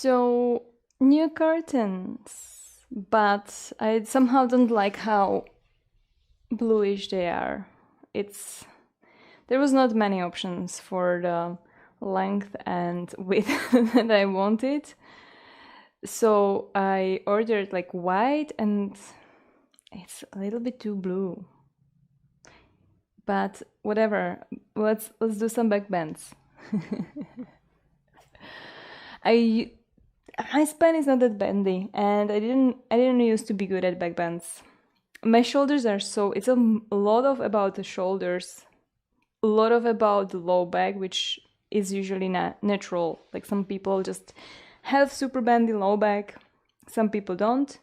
So, new curtains, but I somehow don't like how bluish they are. There was not many options for the length and width that I wanted. So I ordered like white, and it's a little bit too blue. But whatever, let's do some back bends. My spine is not that bendy, and I didn't used to be good at back bends. My shoulders are it's a lot of about the shoulders, a lot of about the low back, which is usually natural. Like some people just have super bendy low back, some people don't,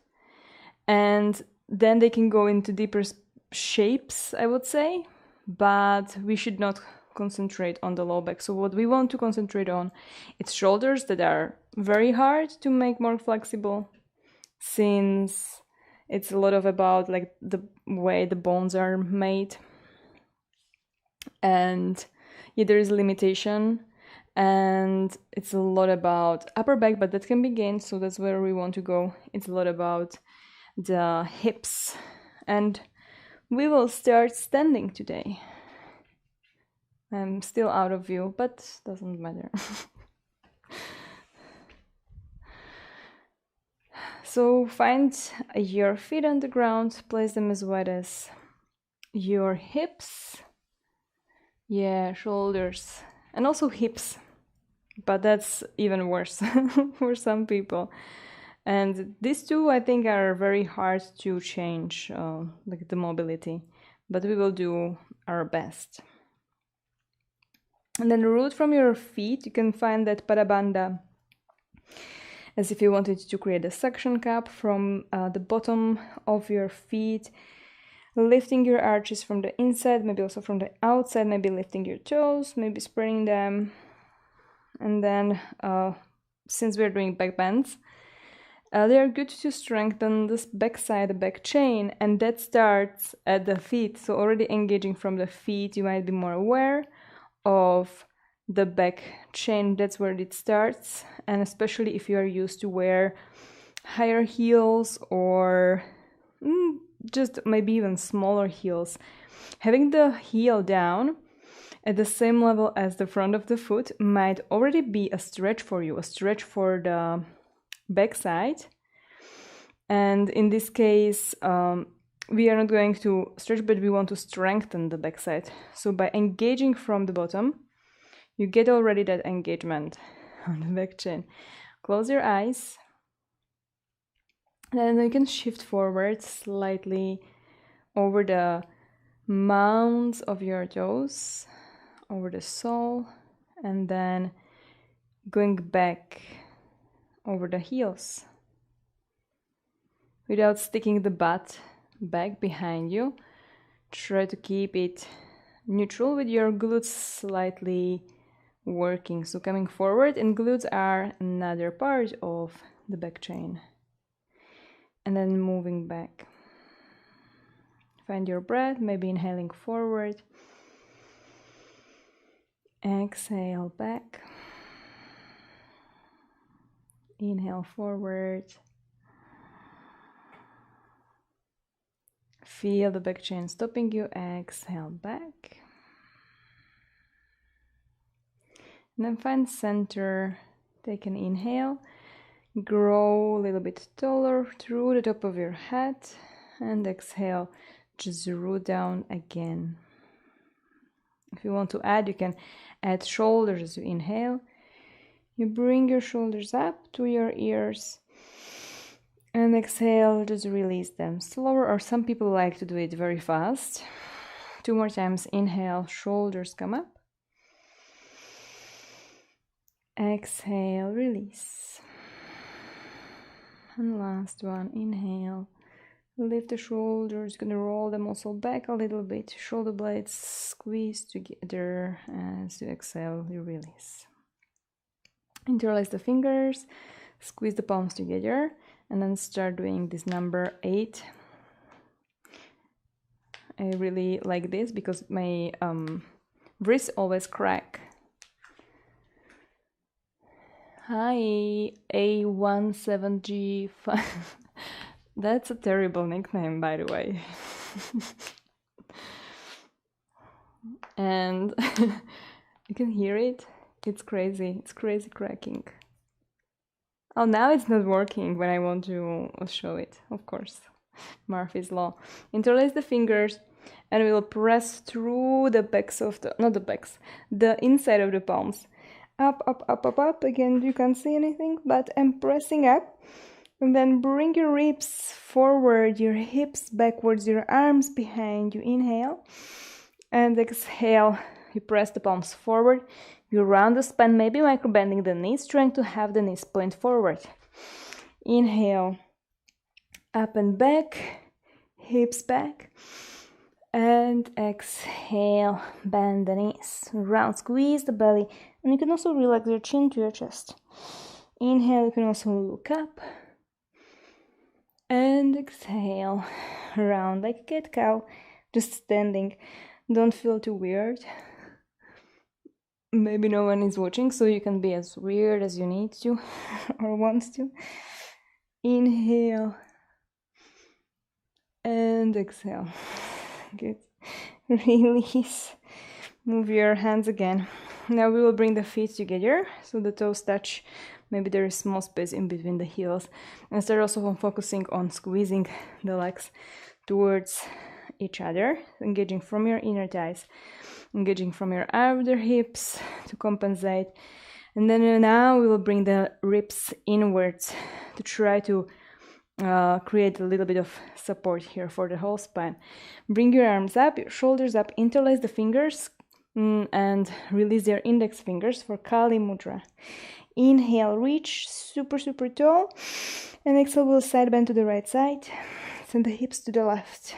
and then they can go into deeper shapes, I would say, but we should not concentrate on the low back. So what we want to concentrate on, it's shoulders that are very hard to make more flexible, since it's a lot of about like the way the bones are made, and yeah, there is a limitation, and it's a lot about upper back, but that can be gained, so that's where we want to go. It's a lot about the hips, and we will start standing today. I'm still out of view, but doesn't matter. So find your feet on the ground, place them as wide as your hips. Yeah, shoulders, and also hips, but that's even worse for some people. And these two, I think, are very hard to change, like the mobility, but we will do our best. And then root from your feet, you can find that Parabandha, as if you wanted to create a suction cup from the bottom of your feet, lifting your arches from the inside, maybe also from the outside, maybe lifting your toes, maybe spreading them. And then, since we're doing back bends, they are good to strengthen this back side, the back chain, and that starts at the feet. So already engaging from the feet, you might be more aware of the back chain. That's where it starts, and especially if you are used to wear higher heels or just maybe even smaller heels, having the heel down at the same level as the front of the foot might already be a stretch for you, a stretch for the backside. And in this case, we are not going to stretch, but we want to strengthen the backside. So by engaging from the bottom, you get already that engagement on the back chain. Close your eyes. Then you can shift forward slightly over the mounds of your toes, over the sole, and then going back over the heels. Without sticking the butt back behind you, try to keep it neutral with your glutes slightly working. So coming forward, and glutes are another part of the back chain. And then moving back. Find your breath, maybe inhaling forward. Exhale back. Inhale forward. Feel the back chain stopping you. Exhale back. And then find center. Take an inhale. Grow a little bit taller through the top of your head, and exhale, just root down again. If you want to add, you can add shoulders as you inhale. You bring your shoulders up to your ears, and exhale, just release them slower, or some people like to do it very fast. 2 more times. Inhale, shoulders come up. Exhale, release. And last one, inhale, lift the shoulders, gonna roll them also back a little bit, shoulder blades squeeze together. As you exhale, you release. Interlace the fingers, squeeze the palms together, and then start doing this number 8. I really like this because my wrists always crack. Hi, A17G5. That's a terrible nickname, by the way. And you can hear it. It's crazy. It's crazy cracking. Oh, now it's not working when I want to show it, of course. Murphy's Law. Interlace the fingers and we will press through the backs of the, not the backs, the inside of the palms. Up, up, up, up, up. Again, you can't see anything, but I'm pressing up. And then bring your ribs forward, your hips backwards, your arms behind you. Inhale. And exhale. You press the palms forward. You round the spine, maybe micro-bending the knees, trying to have the knees point forward. Inhale. Up and back. Hips back. And exhale. Bend the knees. Round, squeeze the belly. And you can also relax your chin to your chest. Inhale, you can also look up. And exhale. Round like a cat-cow. Just standing. Don't feel too weird. Maybe no one is watching, so you can be as weird as you need to or want to. Inhale. And exhale. Good. Release. Move your hands again. Now we will bring the feet together so the toes touch. Maybe there is small space in between the heels. And start also focusing on squeezing the legs towards each other, engaging from your inner thighs, engaging from your outer hips to compensate. And then now we will bring the ribs inwards to try to create a little bit of support here for the whole spine. Bring your arms up, your shoulders up, interlace the fingers and release your index fingers for Kali Mudra. Inhale, reach super, super tall. And exhale, we'll side bend to the right side. Send the hips to the left.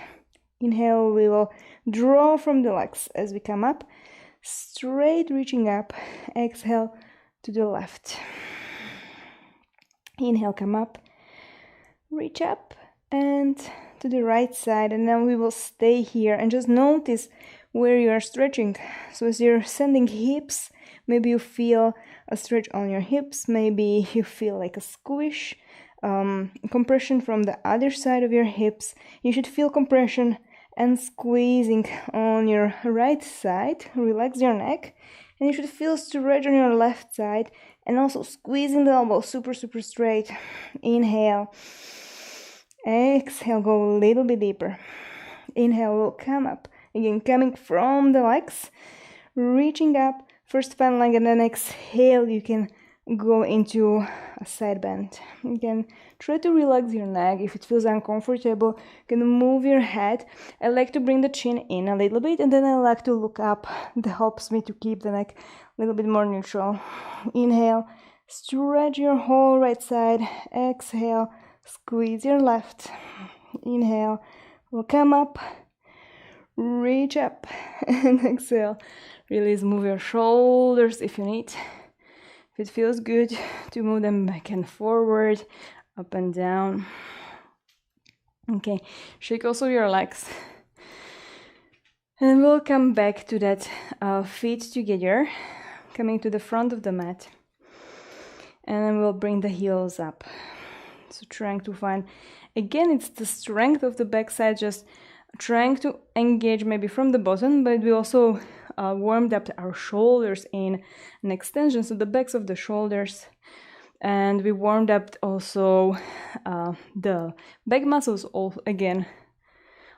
Inhale, we will draw from the legs as we come up. Straight reaching up. Exhale to the left. Inhale, come up. Reach up and to the right side. And then we will stay here and just notice where you are stretching. So as you're sending hips, maybe you feel a stretch on your hips. Maybe you feel like a squish. Compression from the other side of your hips. You should feel compression and squeezing on your right side. Relax your neck. And you should feel stretch on your left side and also squeezing the elbows super, super straight. Inhale. Exhale, go a little bit deeper. Inhale, will come up. Again, coming from the legs, reaching up, first fan leg, and then exhale, you can go into a side bend. Again, try to relax your neck. If it feels uncomfortable, you can move your head. I like to bring the chin in a little bit, and then I like to look up. That helps me to keep the neck a little bit more neutral. Inhale, stretch your whole right side. Exhale, squeeze your left. Inhale, we'll come up. Reach up and exhale. Release, move your shoulders if you need. If it feels good to move them back and forward, up and down. Okay, shake also your legs. And we'll come back to that feet together, coming to the front of the mat. And then we'll bring the heels up. So trying to find, again, it's the strength of the backside, just trying to engage maybe from the bottom, but we also warmed up our shoulders in an extension, so the backs of the shoulders, and we warmed up also the back muscles again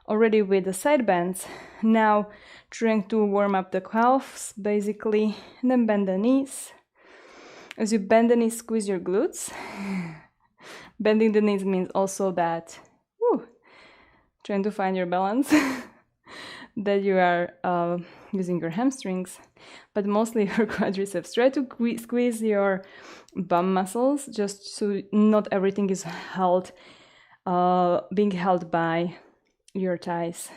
already with the side bends. Now trying to warm up the calves basically, and then bend the knees. As you bend the knees, squeeze your glutes. Bending the knees means also that trying to find your balance, that you are using your hamstrings, but mostly your quadriceps. Try to squeeze your bum muscles, just so not everything is held, being held by your thighs.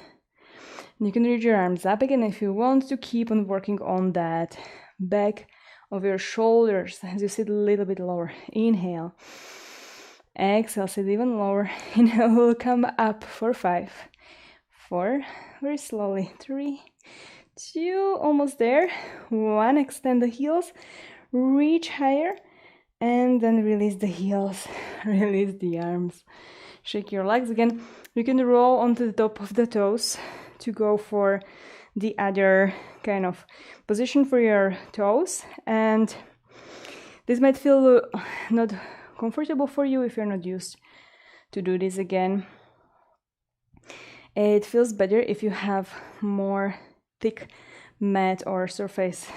And you can reach your arms up again if you want to keep on working on that back of your shoulders as you sit a little bit lower. Inhale. Exhale, sit even lower. Inhale, we'll come up for 5, 4, very slowly, 3, 2, almost there. 1, extend the heels, reach higher, And then release the heels, release the arms. Shake your legs again. You can roll onto the top of the toes to go for the other kind of position for your toes. And this might feel not comfortable for you if you're not used to do this again. It feels better if you have more thick mat or surface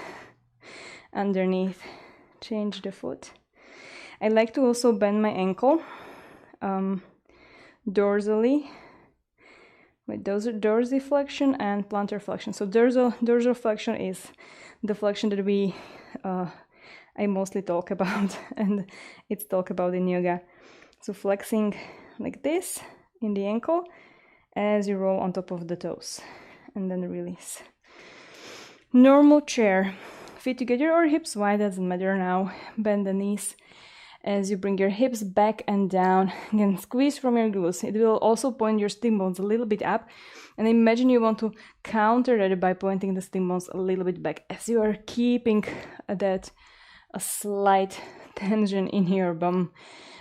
underneath. Change the foot. I like to also bend my ankle dorsally with dorsiflexion and plantar flexion. So dorsal flexion is the flexion that I mostly talk about, and it's talked about in yoga. So flexing like this in the ankle as you roll on top of the toes, and then release. Normal chair. Feet together or hips wide, doesn't matter now. Bend the knees as you bring your hips back and down. Again, squeeze from your glutes. It will also point your stim bones a little bit up. And imagine you want to counter that by pointing the stim bones a little bit back as you are keeping that a slight tension in your bum.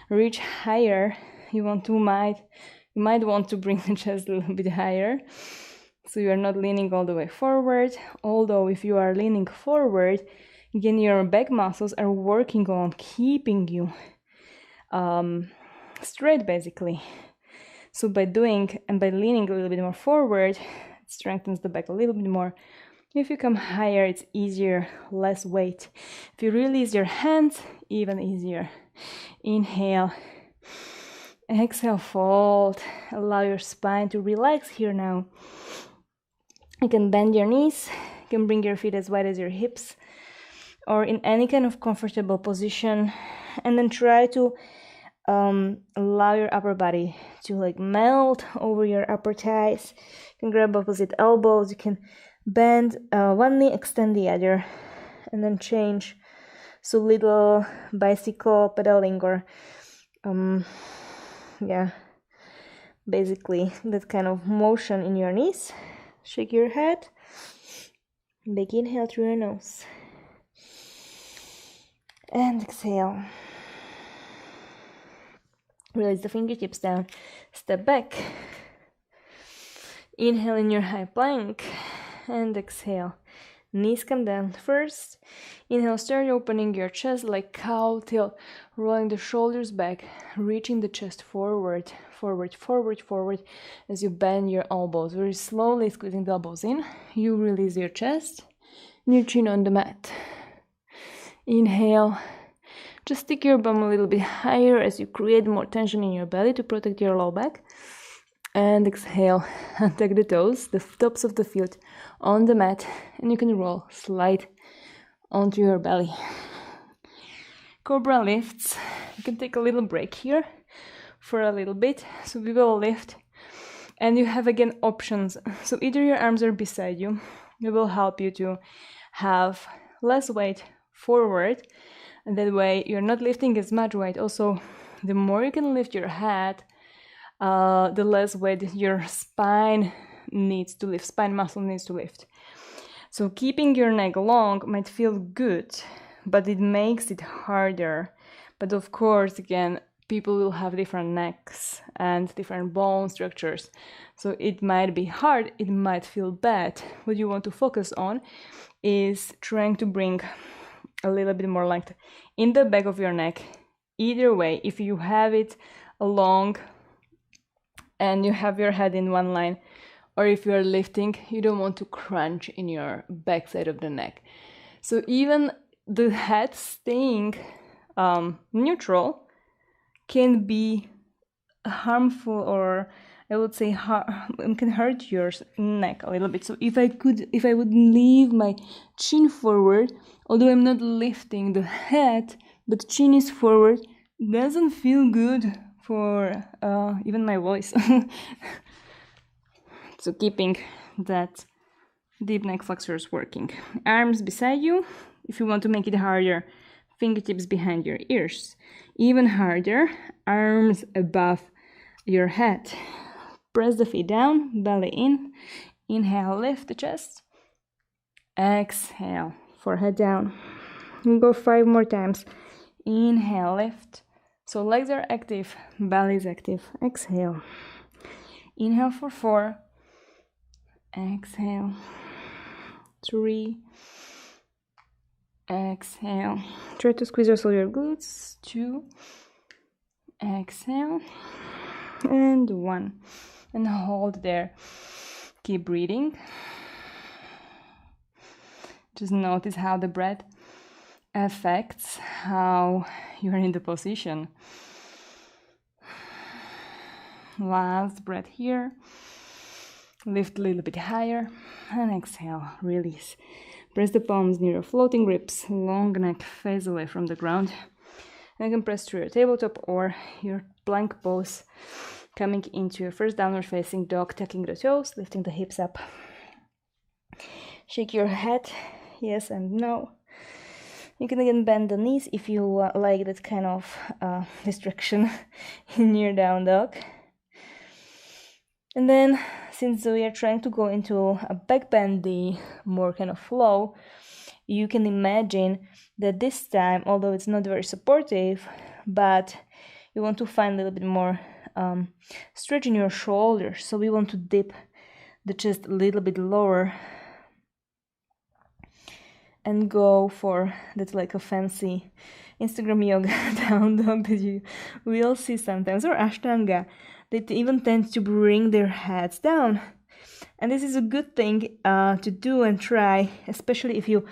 Reach higher. You might want to bring the chest a little bit higher. So you are not leaning all the way forward. Although if you are leaning forward, again, your back muscles are working on keeping you straight, basically. So by leaning a little bit more forward, it strengthens the back a little bit more. If you come higher, it's easier, less weight. If you release your hands, even easier. Inhale. Exhale, fold. Allow your spine to relax here now. You can bend your knees. You can bring your feet as wide as your hips, or in any kind of comfortable position, and then try to allow your upper body to like melt over your upper thighs. You can grab opposite elbows. You can bend one knee, extend the other, and then change. So little bicycle pedaling, or basically that kind of motion in your knees. Shake your head. Big inhale through your nose. And exhale. Release the fingertips down. Step back. Inhale in your high plank. And exhale. Knees come down first. Inhale, start opening your chest like cow tilt. Rolling the shoulders back. Reaching the chest forward. Forward, forward, forward. As you bend your elbows. Very slowly squeezing the elbows in. You release your chest. And your chin on the mat. Inhale. Just stick your bum a little bit higher as you create more tension in your belly to protect your low back. And exhale. Tuck the toes, the tops of the feet on the mat. And you can roll, slide onto your belly. Cobra lifts. You can take a little break here for a little bit. So we will lift. And you have again options. So either your arms are beside you. It will help you to have less weight forward, and that way you're not lifting as much weight. Also, the more you can lift your head, the less weight your spine needs to lift, spine muscle needs to lift. So keeping your neck long might feel good, but it makes it harder. But of course, again, people will have different necks and different bone structures. So it might be hard, it might feel bad. What you want to focus on is trying to bring a little bit more length in the back of your neck. Either way, if you have it long and you have your head in one line, or if you are lifting, you don't want to crunch in your backside of the neck. So even the head staying neutral can be harmful, or I would say can hurt your neck a little bit. So if I would leave my chin forward, although I'm not lifting the head, but chin is forward, doesn't feel good for even my voice. So keeping that deep neck flexors working. Arms beside you. If you want to make it harder, fingertips behind your ears. Even harder, arms above your head. Press the feet down, belly in. Inhale, lift the chest. Exhale, forehead down. We'll go 5 more times. Inhale, lift. So legs are active, belly is active. Exhale. Inhale for 4. Exhale. 3. Exhale. Try to squeeze also your glutes. 2. Exhale. And 1. And hold there. Keep breathing. Just notice how the breath affects how you're in the position. Last breath here. Lift a little bit higher and exhale, release. Press the palms near your floating ribs, long neck, face away from the ground. And you can press through your tabletop or your plank pose, coming into your first downward facing dog, tucking the toes, lifting the hips up. Shake your head, yes and no. You can again bend the knees if you like that kind of distraction in your down dog. And then, since we are trying to go into a back bendy, more kind of flow, you can imagine that this time, although it's not very supportive, but you want to find a little bit more stretch in your shoulders. So we want to dip the chest a little bit lower and go for that like a fancy Instagram yoga down dog that you will see sometimes, or Ashtanga. They even tend to bring their heads down. And this is a good thing to do and try, especially if you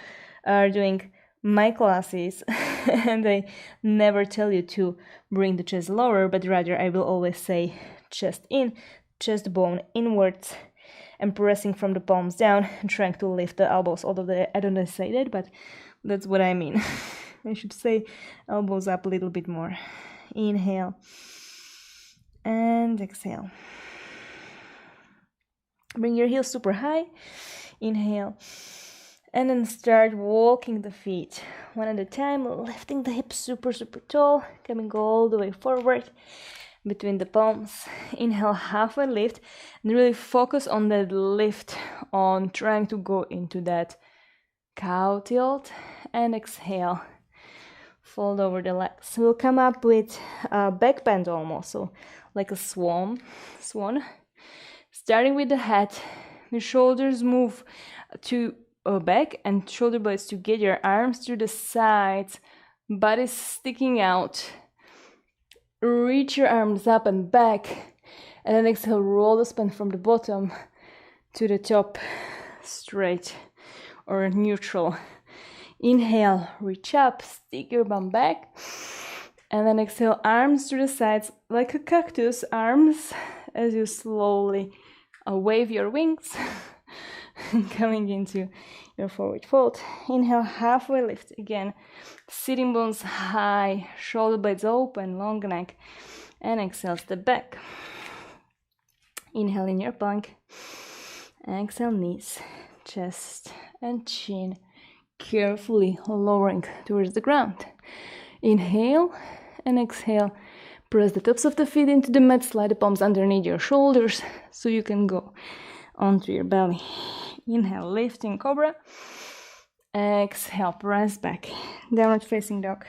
are doing my classes and I never tell you to bring the chest lower, but rather I will always say chest in, chest bone inwards, and pressing from the palms down and trying to lift the elbows, although I don't say that, but that's what I mean. I should say elbows up a little bit more. Inhale and exhale. Bring your heels super high. Inhale. And then start walking the feet one at a time, lifting the hips super, super tall, coming all the way forward between the palms. Inhale, halfway lift, and really focus on that lift, on trying to go into that cow tilt. And exhale, fold over the legs. We'll come up with a back bend almost, so like a swan. Starting with the head, the shoulders move to back and shoulder blades together, arms to the sides, body sticking out. Reach your arms up and back, and then exhale, roll the spine from the bottom to the top, straight or neutral. Inhale, reach up, stick your bum back, and then exhale, arms to the sides like a cactus, arms as you slowly wave your wings, coming into your forward fold. Inhale, halfway lift again, sitting bones high, shoulder blades open, long neck, and exhale, step back. Inhale in your plank, exhale, knees, chest, and chin, carefully lowering towards the ground. Inhale and exhale. Press the tops of the feet into the mat, slide the palms underneath your shoulders so you can go onto your belly. Inhale, lifting cobra. Exhale, press back. Downward facing dog.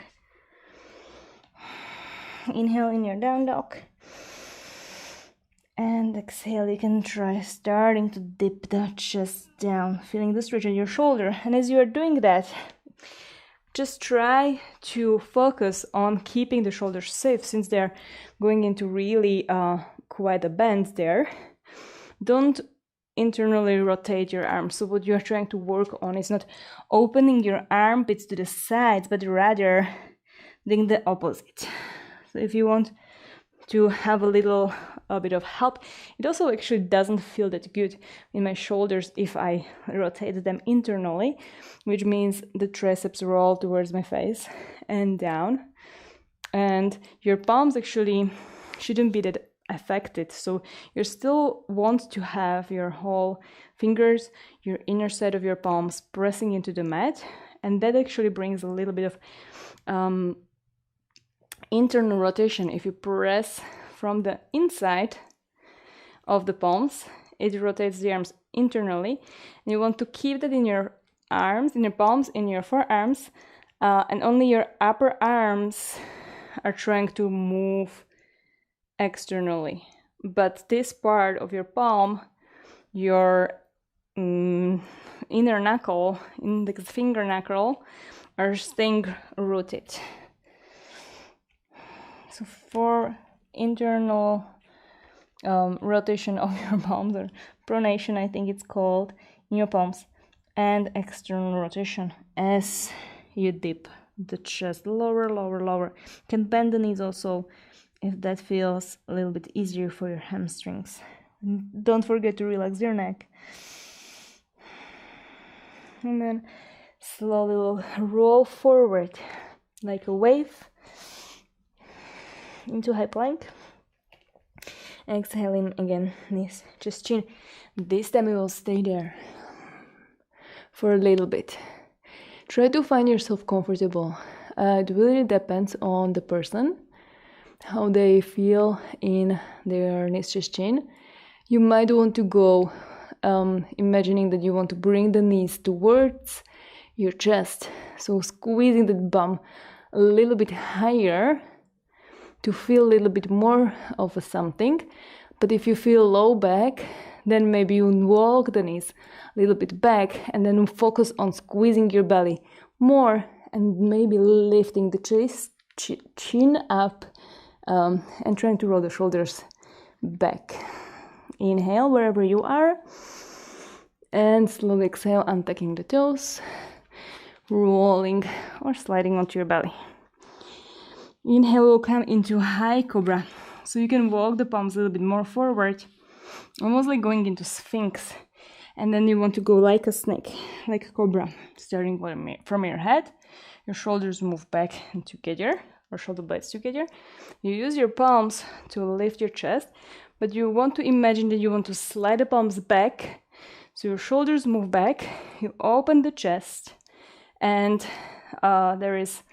Inhale in your down dog. And exhale, you can try starting to dip the chest down, feeling the stretch in your shoulder. And as you are doing that, just try to focus on keeping the shoulders safe since they're going into really quite a bend there. Don't internally rotate your arms. So what you're trying to work on is not opening your armpits to the sides, but rather doing the opposite. So if you want to have a bit of help, it also actually doesn't feel that good in my shoulders if I rotate them internally, which means the triceps roll towards my face and down, and your palms actually shouldn't be that affected. So you still want to have your whole fingers, your inner side of your palms pressing into the mat, and that actually brings a little bit of internal rotation. If you press from the inside of the palms, it rotates the arms internally, and you want to keep that in your arms, in your palms, in your forearms, and only your upper arms are trying to move externally. But this part of your palm, your inner knuckle, index finger knuckle, are staying rooted. So for internal rotation of your palms, or pronation I think it's called, in your palms, and external rotation as you dip the chest lower, lower, lower. You can bend the knees also if that feels a little bit easier for your hamstrings. And don't forget to relax your neck. And then slowly we'll roll forward like a wave into high plank. Exhaling again, knees, just chin. This time we will stay there for a little bit. Try to find yourself comfortable. It really depends on the person, how they feel in their knees, chest, chin. You might want to go imagining that you want to bring the knees towards your chest, so squeezing the bum a little bit higher to feel a little bit more of a something. But if you feel low back, then maybe you walk the knees a little bit back and then focus on squeezing your belly more and maybe lifting the chest, chin up, and trying to roll the shoulders back. Inhale wherever you are, and slowly exhale, untucking the toes, rolling or sliding onto your belly. Inhale will come into high cobra, so you can walk the palms a little bit more forward, almost like going into Sphinx. And then you want to go like a snake, like a cobra, starting from your head. Your shoulders move back and together, or shoulder blades together. You use your palms to lift your chest, but you want to imagine that you want to slide the palms back, so your shoulders move back, you open the chest, and there is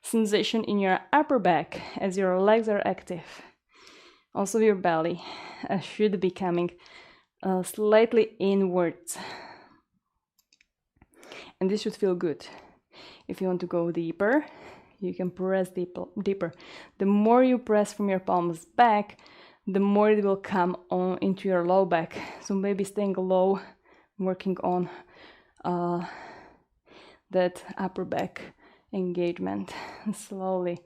sensation in your upper back as your legs are active. Also your belly should be coming slightly inwards. And this should feel good. If you want to go deeper, you can press deeper. The more you press from your palms back, the more it will come on into your low back. So maybe staying low, working on that upper back engagement. And slowly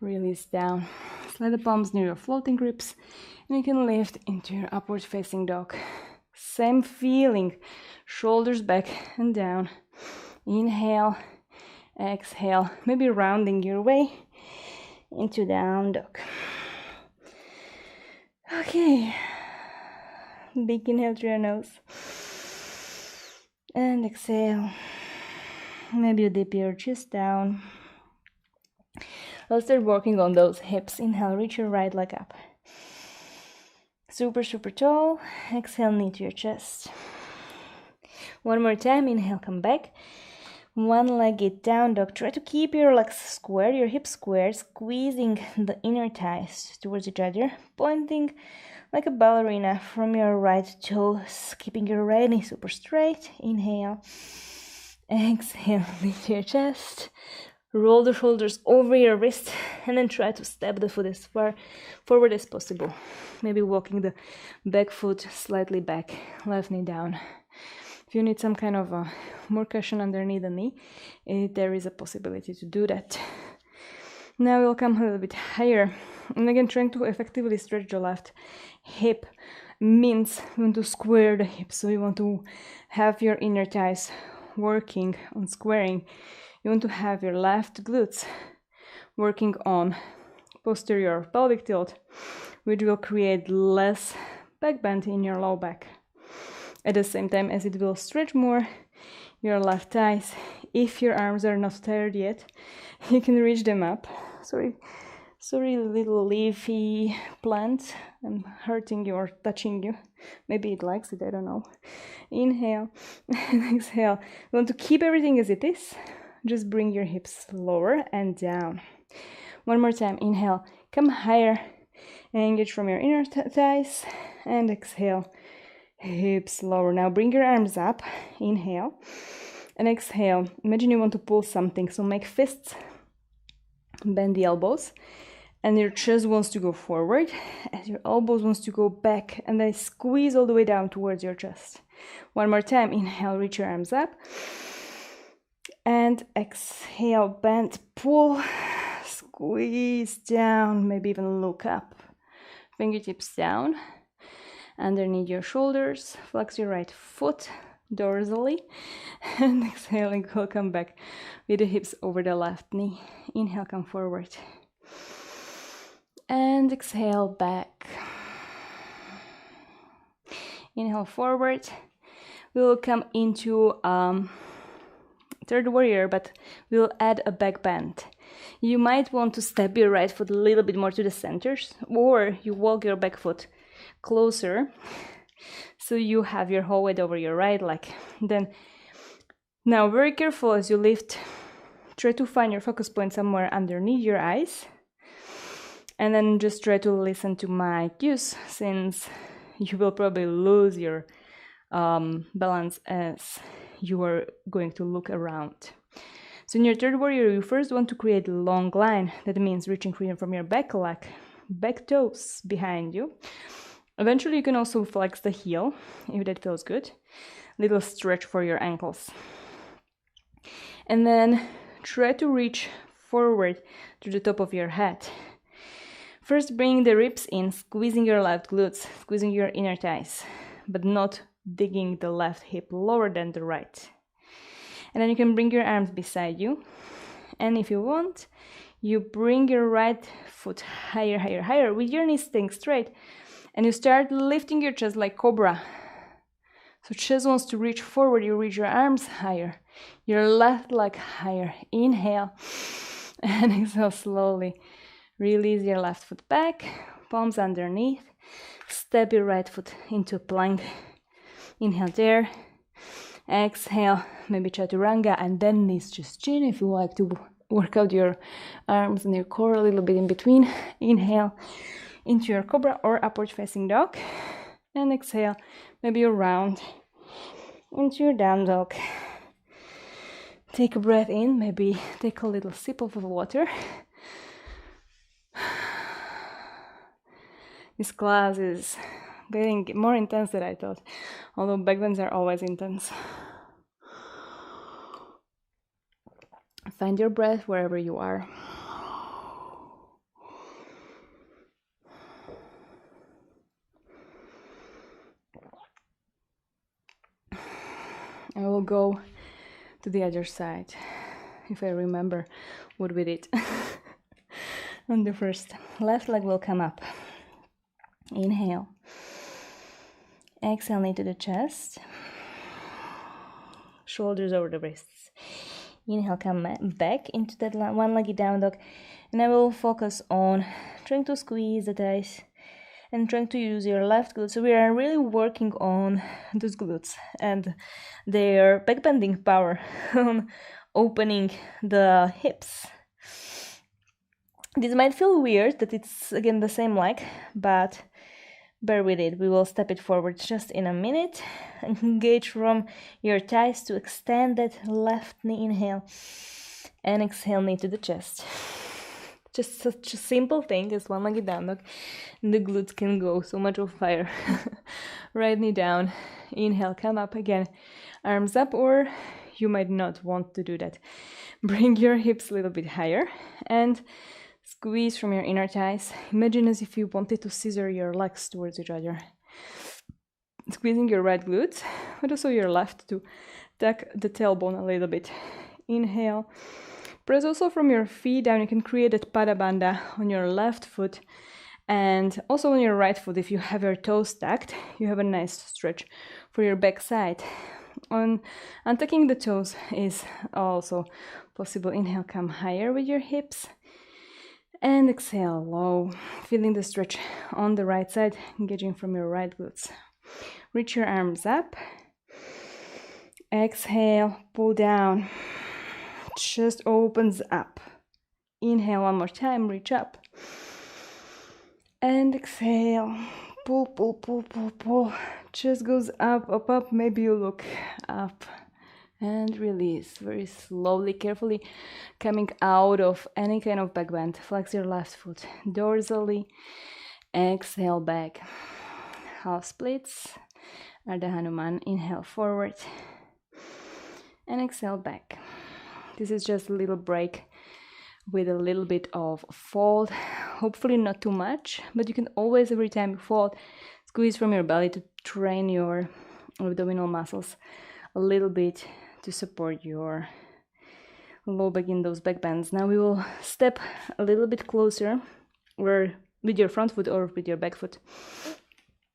release down. Slide the palms near your floating ribs, and you can lift into your upward facing dog. Same feeling, shoulders back and down. Inhale, exhale, maybe rounding your way into down dog. Okay, big inhale through your nose, and exhale. Maybe you dip your chest down. Let's start working on those hips. Inhale, reach your right leg up. Super, super tall. Exhale, knee to your chest. One more time. Inhale, come back. One-legged down dog. Try to keep your legs square, your hips square, squeezing the inner thighs towards each other, pointing like a ballerina from your right toes, keeping your right knee super straight. Inhale. Exhale, lift your chest. Roll the shoulders over your wrist, and then try to step the foot as far forward as possible. Maybe walking the back foot slightly back, left knee down. If you need some kind of more cushion underneath the knee, there is a possibility to do that. Now we'll come a little bit higher, and again trying to effectively stretch the left hip means you want to square the hips, so you want to have your inner thighs working on squaring. You want to have your left glutes working on posterior pelvic tilt, which will create less back bend in your low back. At the same time as it will stretch more your left thighs. If your arms are not tired yet, you can reach them up. Sorry, little leafy plant. I'm hurting you or touching you. Maybe it likes it, I don't know. Inhale and exhale. You want to keep everything as it is. Just bring your hips lower and down. One more time. Inhale, come higher, engage from your inner thighs, and exhale, hips lower. Now bring your arms up. Inhale, And exhale. Imagine you want to pull something. So make fists, bend the elbows, and your chest wants to go forward as your elbows wants to go back, and then squeeze all the way down towards your chest. One more time. Inhale, reach your arms up. And exhale, bend, pull, squeeze down, maybe even look up. Fingertips down, underneath your shoulders, flex your right foot dorsally, and exhaling, we'll come back with the hips over the left knee. Inhale, come forward. And exhale, back. Inhale, forward. We will come into third warrior, but we'll add a back bend. You might want to step your right foot a little bit more to the centers, or you walk your back foot closer so you have your whole weight over your right leg. Then now very careful as you lift, try to find your focus point somewhere underneath your eyes, and then just try to listen to my cues, since you will probably lose your balance as you are going to look around. So in your third warrior, you first want to create a long line. That means reaching freedom from your back leg, back toes behind you. Eventually you can also flex the heel if that feels good. Little stretch for your ankles. And then try to reach forward to the top of your head. First bring the ribs in, squeezing your left glutes, squeezing your inner thighs, but not digging the left hip lower than the right. And then you can bring your arms beside you. And if you want, you bring your right foot higher, higher, higher with your knees staying straight. And you start lifting your chest like Cobra. So chest wants to reach forward, you reach your arms higher. Your left leg higher. Inhale. And exhale slowly. Release your left foot back, palms underneath. Step your right foot into plank. Inhale there. Exhale, maybe chaturanga, and then knees just chin if you like to work out your arms and your core a little bit in between. Inhale into your cobra or upward facing dog, and exhale, maybe you round into your down dog. Take a breath in, maybe take a little sip of water. This class is getting more intense than I thought, although back bends are always intense. Find your breath wherever you are. I will go to the other side, if I remember what we did. On the first, left leg will come up. Inhale. Exhale, knee to the chest. Shoulders over the wrists. Inhale, come back into that one-legged down dog. And I will focus on trying to squeeze the thighs and trying to use your left glute. So we are really working on those glutes and their backbending power on opening the hips. This might feel weird that it's again the same leg, but bear with it. We will step it forward just in a minute. Engage from your thighs to extend that left knee. Inhale and exhale, knee to the chest. Just such a simple thing as one-legged down dog. The glutes can go so much of fire. Right knee down. Inhale, come up again. Arms up, or you might not want to do that. Bring your hips a little bit higher and squeeze from your inner thighs. Imagine as if you wanted to scissor your legs towards each other. Squeezing your right glutes, but also your left to tuck the tailbone a little bit. Inhale. Press also from your feet down. You can create that pada bandha on your left foot and also on your right foot. If you have your toes tucked, you have a nice stretch for your back side. On untucking the toes is also possible. Inhale, come higher with your hips. And exhale, low. Feeling the stretch on the right side, engaging from your right glutes. Reach your arms up. Exhale, pull down. Chest opens up. Inhale one more time, reach up. And exhale, pull, pull, pull, pull, pull. Chest goes up, up, up. Maybe you look up And release very slowly, carefully, coming out of any kind of back bend. Flex your left foot dorsally. Exhale back. Half splits. Ardha Hanuman. Inhale forward. And exhale back. This is just a little break with a little bit of fold. Hopefully not too much, but you can always, every time you fold, squeeze from your belly to train your abdominal muscles a little bit to support your low back in those back bends. Now we will step a little bit closer, or with your front foot or with your back foot,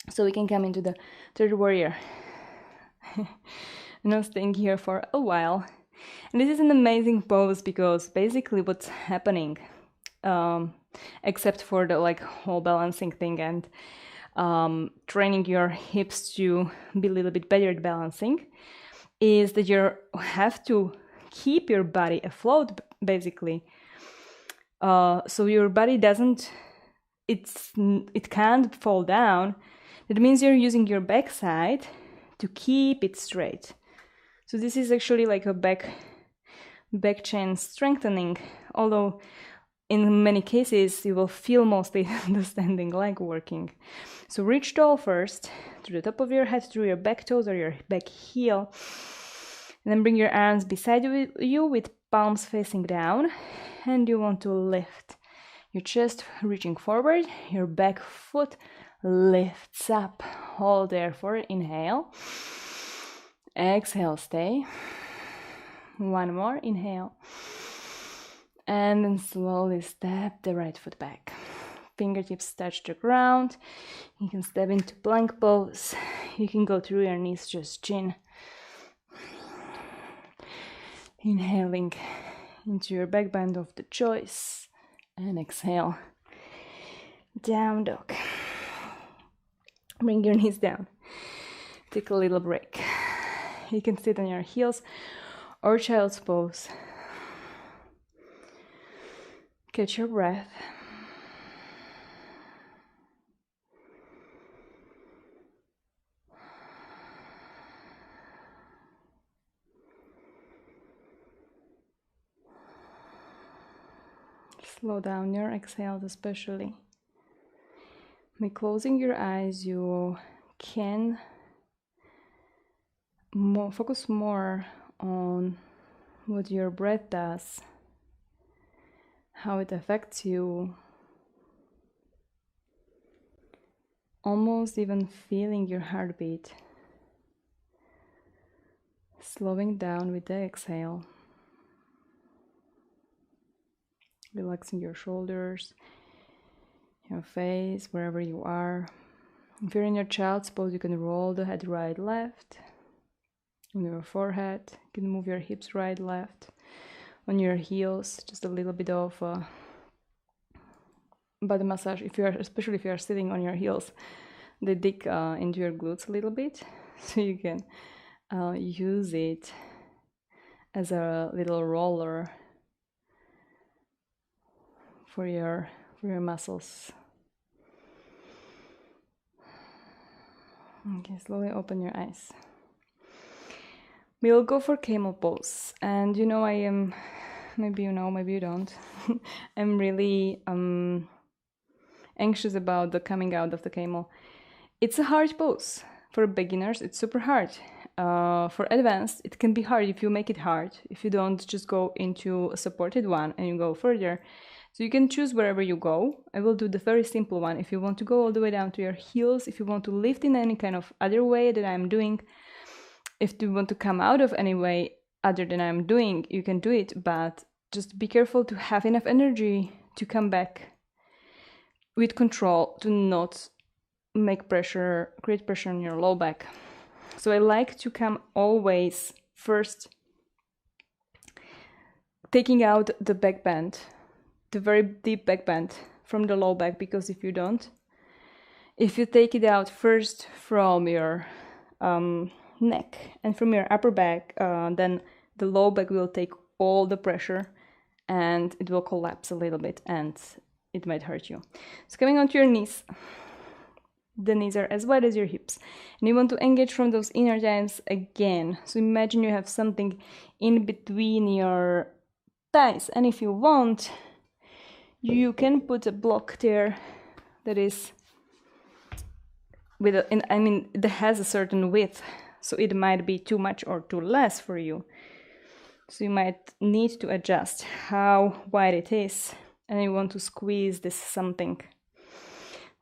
so we can come into the third warrior. Now staying here for a while. And this is an amazing pose because basically what's happening, except for the like whole balancing thing and training your hips to be a little bit better at balancing, is that you have to keep your body afloat, basically. So your body it can't fall down. That means you're using your backside to keep it straight. So this is actually like a back chain strengthening, although in many cases you will feel mostly the standing leg working. So reach tall first, to the top of your head, through your back toes or your back heel. And then bring your arms beside you with palms facing down. And you want to lift your chest, reaching forward. Your back foot lifts up. Hold there for inhale. Exhale, stay. One more, inhale. And then slowly step the right foot back. Fingertips touch the ground. You can step into plank pose. You can go through your knees, just chin. Inhaling into your back bend of the choice. And exhale. Down dog. Bring your knees down. Take a little break. You can sit on your heels or child's pose. Catch your breath. Slow down your exhales, especially. By closing your eyes, you can focus more on what your breath does, how it affects you, almost even feeling your heartbeat, slowing down with the exhale. Relaxing your shoulders, your face, wherever you are. If you're in your child's pose, you can roll the head right, left. On your forehead, you can move your hips right, left. On your heels, just a little bit of body massage. Especially if you are sitting on your heels, they dig into your glutes a little bit, so you can use it as a little roller for your muscles. Okay, slowly open your eyes. We'll go for camel pose, and I am, maybe you know, maybe you don't. I'm really anxious about the coming out of the camel. It's a hard pose. For beginners, it's super hard. For advanced, it can be hard if you make it hard, if you don't just go into a supported one and you go further. So you can choose wherever you go. I will do the very simple one. If you want to go all the way down to your heels, if you want to lift in any kind of other way that I'm doing, if you want to come out of any way other than I'm doing, you can do it, but just be careful to have enough energy to come back with control, to not create pressure on your low back. So I like to come always first taking out the back bend, the very deep back bend from the low back, because if you take it out first from your neck and from your upper back, then the low back will take all the pressure and it will collapse a little bit and it might hurt you. So coming onto your knees, The knees are as wide as your hips. And you want to engage from those inner thighs again. So imagine you have something in between your thighs. And if you want, you can put a block there that is that has a certain width. So it might be too much or too less for you. So you might need to adjust how wide it is. And you want to squeeze this something.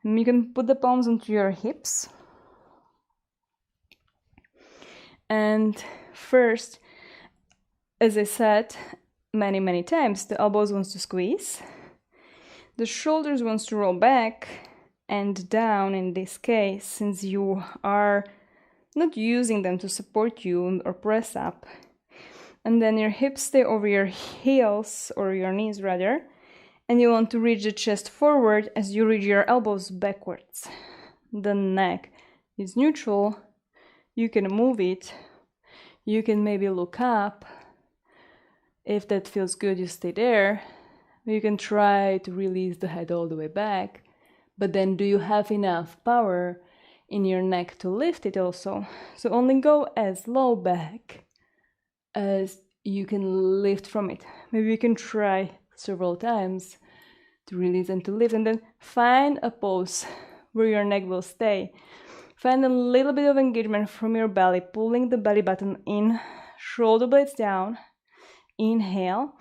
And you can put the palms onto your hips. And first, as I said many times, the elbows wants to squeeze. The shoulders wants to roll back and down in this case, since you are not using them to support you or press up. And then your hips stay over your heels, or your knees rather, and you want to reach the chest forward as you reach your elbows backwards. The neck is neutral. You can move it. You can maybe look up. If that feels good, you stay there. You can try to release the head all the way back. But then do you have enough power in your neck to lift it also? So only go as low back as you can lift from it. Maybe you can try several times to release and to lift, and then find a pose where your neck will stay. Find a little bit of engagement from your belly, pulling the belly button in, shoulder blades down, inhale,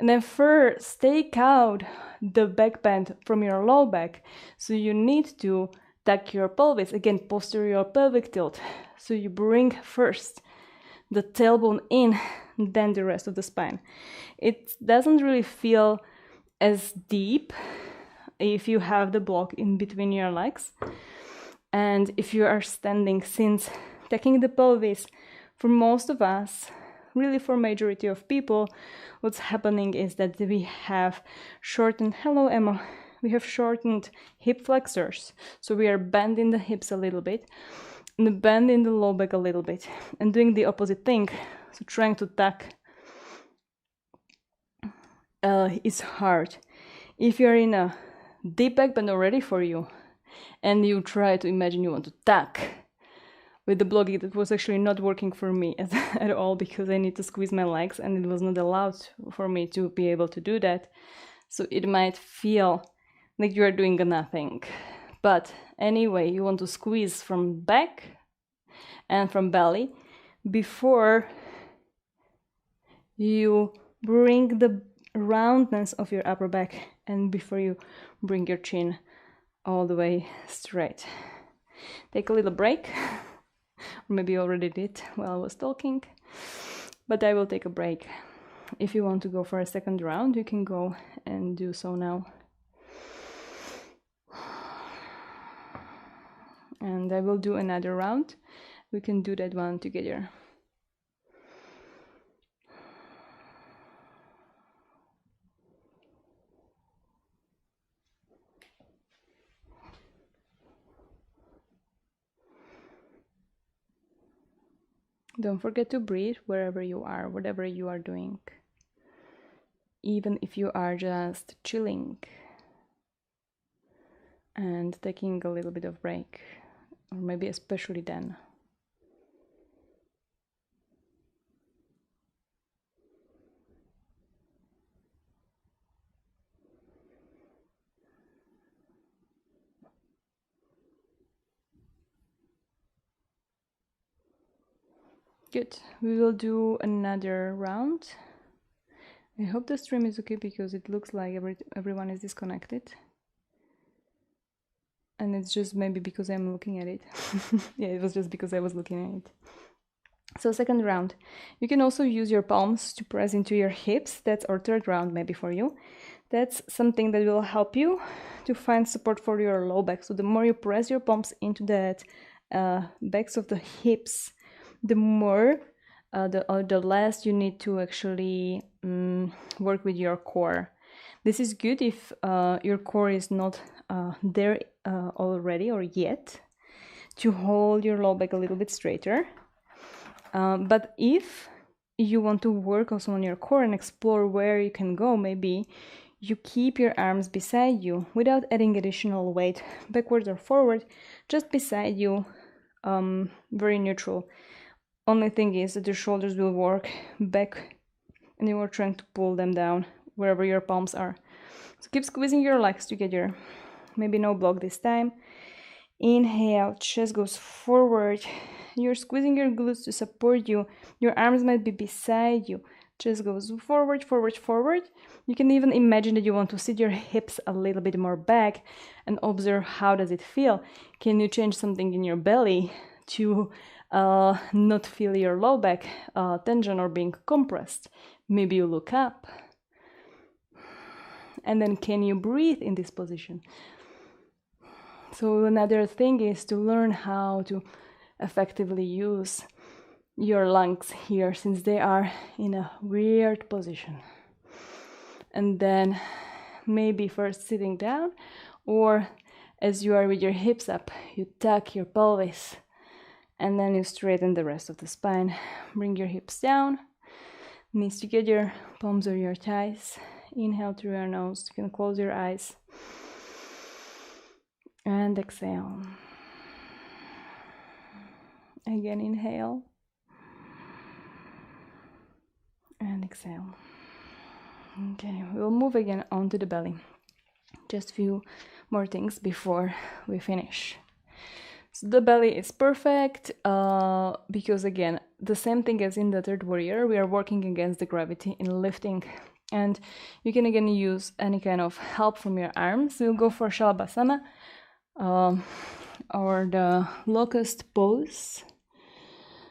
and then first take out the back bend from your low back. So you need to tuck your pelvis, again posterior pelvic tilt. So you bring first the tailbone in, then the rest of the spine. It doesn't really feel as deep if you have the block in between your legs. And if you are standing, since tucking the pelvis, for most of us, really for majority of people, what's happening is that we have shortened, hello Emma, we have shortened hip flexors. So we are bending the hips a little bit and bending the low back a little bit and doing the opposite thing. So trying to tuck is hard. If you're in a deep back bend already for you and you try to imagine you want to tuck with the block, it was actually not working for me at all, because I need to squeeze my legs and it was not allowed for me to be able to do that. So it might feel like you are doing nothing. But anyway, you want to squeeze from back and from belly before you bring the roundness of your upper back and before you bring your chin all the way straight. Take a little break. Or maybe you already did while I was talking, but I will take a break. If you want to go for a second round, you can go and do so now. And I will do another round. We can do that one together. Don't forget to breathe wherever you are, whatever you are doing. Even if you are just chilling and taking a little bit of break, or maybe especially then. Good. We will do another round. I hope the stream is okay, because it looks like everyone is disconnected. And it's just maybe because I'm looking at it. Yeah, it was just because I was looking at it. So second round. You can also use your palms to press into your hips. That's our third round maybe for you. That's something that will help you to find support for your low back. So the more you press your palms into that backs of the hips, the more, the less you need to actually work with your core. This is good if your core is not there already or yet, to hold your low back a little bit straighter. But if you want to work also on your core and explore where you can go, maybe you keep your arms beside you without adding additional weight backward or forward, just beside you, very neutral. Only thing is that your shoulders will work back and you are trying to pull them down wherever your palms are. So keep squeezing your legs together. Maybe no block this time. Inhale, chest goes forward. You're squeezing your glutes to support you. Your arms might be beside you. Chest goes forward, forward, forward. You can even imagine that you want to sit your hips a little bit more back and observe how does it feel. Can you change something in your belly to not feel your low back tension or being compressed? Maybe you look up. And then can you breathe in this position? So another thing is to learn how to effectively use your lungs here, since they are in a weird position. And then maybe first sitting down, or as you are with your hips up, you tuck your pelvis and then you straighten the rest of the spine. Bring your hips down, knees together, palms over your thighs. Inhale through your nose. You can close your eyes. And exhale. Again, inhale. And exhale. Okay, we'll move again onto the belly. Just a few more things before we finish. So the belly is perfect because, again, the same thing as in the third warrior, we are working against the gravity in lifting. And you can again use any kind of help from your arms. We'll go for Shalabhasana or the Locust Pose.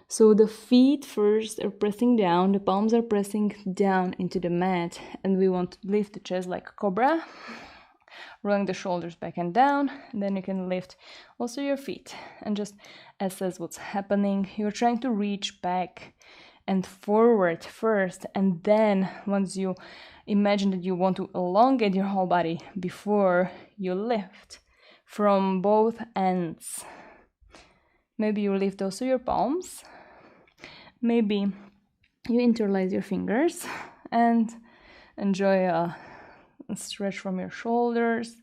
So the feet first are pressing down, the palms are pressing down into the mat, and we want to lift the chest like Cobra, rolling the shoulders back and down. And then you can lift also your feet and just assess what's happening. You're trying to reach back and forward first, and then once you imagine that you want to elongate your whole body before you lift from both ends. Maybe you lift also your palms. Maybe you interlace your fingers and enjoy a stretch from your shoulders.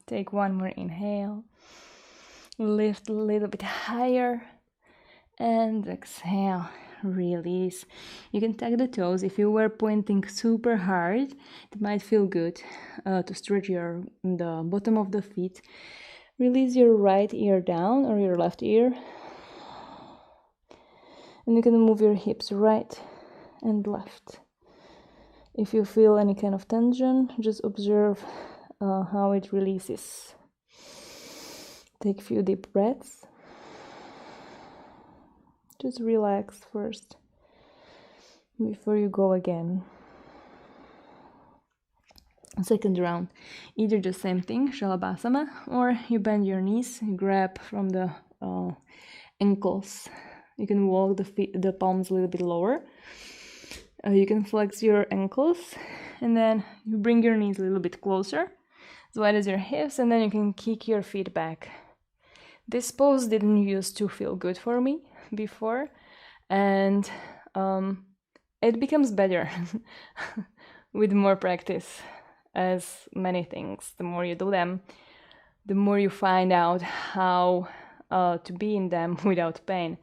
Take one more inhale. Lift a little bit higher. And exhale, release. You can tuck the toes. If you were pointing super hard, it might feel good to stretch the bottom of the feet. Release your right ear down or your left ear. And you can move your hips right and left. If you feel any kind of tension, just observe how it releases. Take a few deep breaths. Just relax first before you go again. Second round, either the same thing, Shalabhasana, or you bend your knees, you grab from the ankles. You can walk the palms a little bit lower. You can flex your ankles, and then you bring your knees a little bit closer, as wide as your hips, and then you can kick your feet back. This pose didn't used to feel good for me before, and it becomes better with more practice. As many things, the more you do them, the more you find out how to be in them without pain.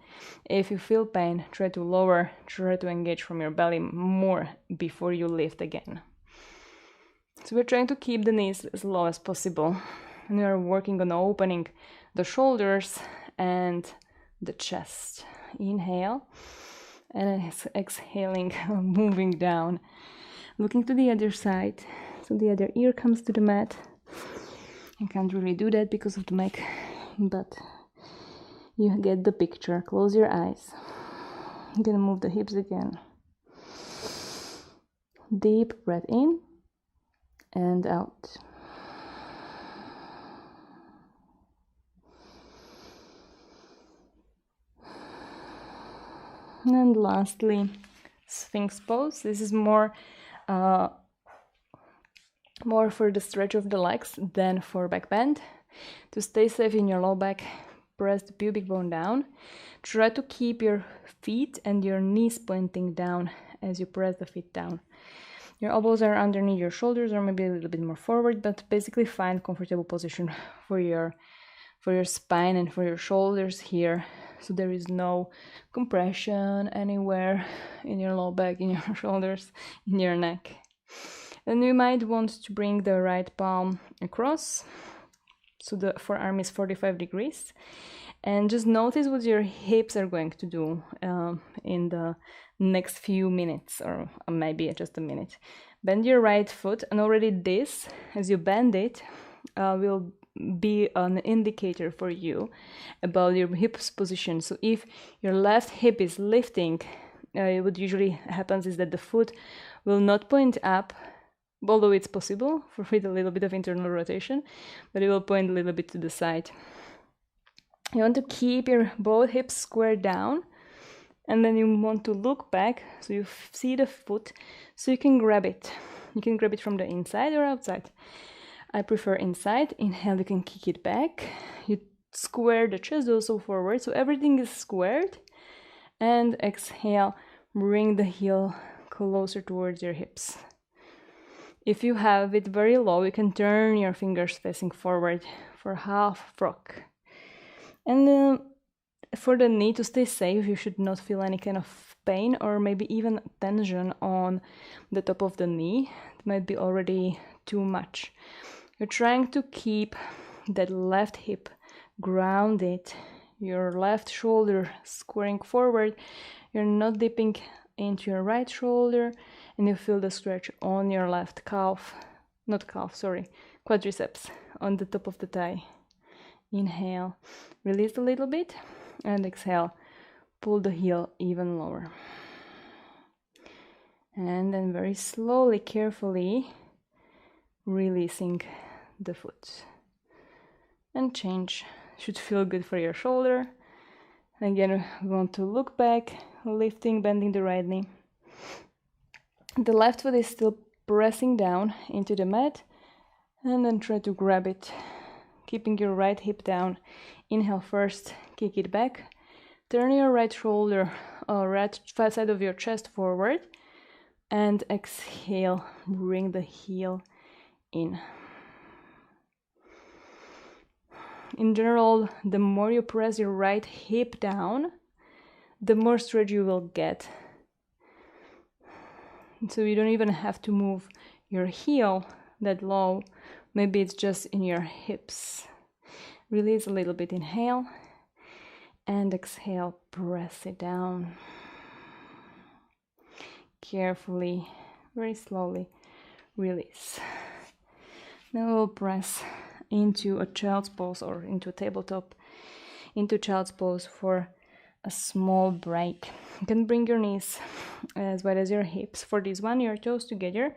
If you feel pain, try to lower, try to engage from your belly more before you lift again. So we're trying to keep the knees as low as possible, and we are working on opening the shoulders and the chest. Inhale, and exhaling, moving down, looking to the other side. So the other ear comes to the mat. I can't really do that because of the mic, but you get the picture. Close your eyes. I'm gonna move the hips again. Deep breath in and out. And lastly, Sphinx Pose. This is more for the stretch of the legs than for back bend. To stay safe in your low back, press the pubic bone down. Try to keep your feet and your knees pointing down as you press the feet down. Your elbows are underneath your shoulders or maybe a little bit more forward, but basically find comfortable position for your spine and for your shoulders here, so there is no compression anywhere in your low back, in your shoulders, in your neck. Then you might want to bring the right palm across, so the forearm is 45 degrees, and just notice what your hips are going to do in the next few minutes, or maybe just a minute. Bend your right foot, and already this, as you bend it, will be an indicator for you about your hips position. So if your left hip is lifting, what usually happens is that the foot will not point up, although it's possible with a little bit of internal rotation, but it will point a little bit to the side. You want to keep your both hips squared down, and then you want to look back so you see the foot, so you can grab it. You can grab it from the inside or outside. I prefer inside. Inhale, you can kick it back. You square the chest also forward, so everything is squared. And exhale, bring the heel closer towards your hips. If you have it very low, you can turn your fingers facing forward for half frog. And for the knee, to stay safe, you should not feel any kind of pain or maybe even tension on the top of the knee. It might be already too much. You're trying to keep that left hip grounded, your left shoulder squaring forward. You're not dipping into your right shoulder, and you feel the stretch on your left quadriceps on the top of the thigh. Inhale, release a little bit, and exhale, pull the heel even lower. And then very slowly, carefully releasing the foot. And change. Should feel good for your shoulder. Again, we want to look back, lifting, bending the right knee. The left foot is still pressing down into the mat, and then try to grab it, keeping your right hip down. Inhale first, kick it back. Turn your right shoulder, right side of your chest forward, and exhale, bring the heel in. In general, the more you press your right hip down, the more stretch you will get. So you don't even have to move your heel that low. Maybe it's just in your hips. Release a little bit, inhale, and exhale, press it down. Carefully, very slowly, release. Now we'll press into a child's pose or into a tabletop, into child's pose for a small break. You can bring your knees as wide as your hips. For this one, your toes together,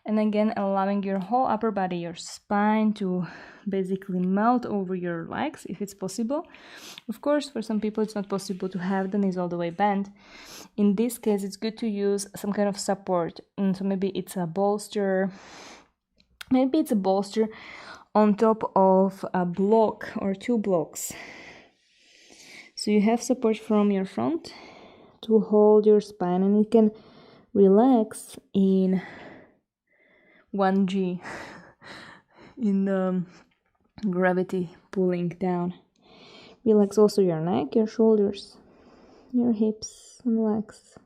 and again allowing your whole upper body, your spine, to basically melt over your legs if it's possible. Of course, for some people it's not possible to have the knees all the way bent. In this case, it's good to use some kind of support, and so maybe it's a bolster. Maybe it's a bolster on top of a block or two blocks. So you have support from your front to hold your spine, and you can relax in 1G, in the gravity pulling down. Relax also your neck, your shoulders, your hips, and legs.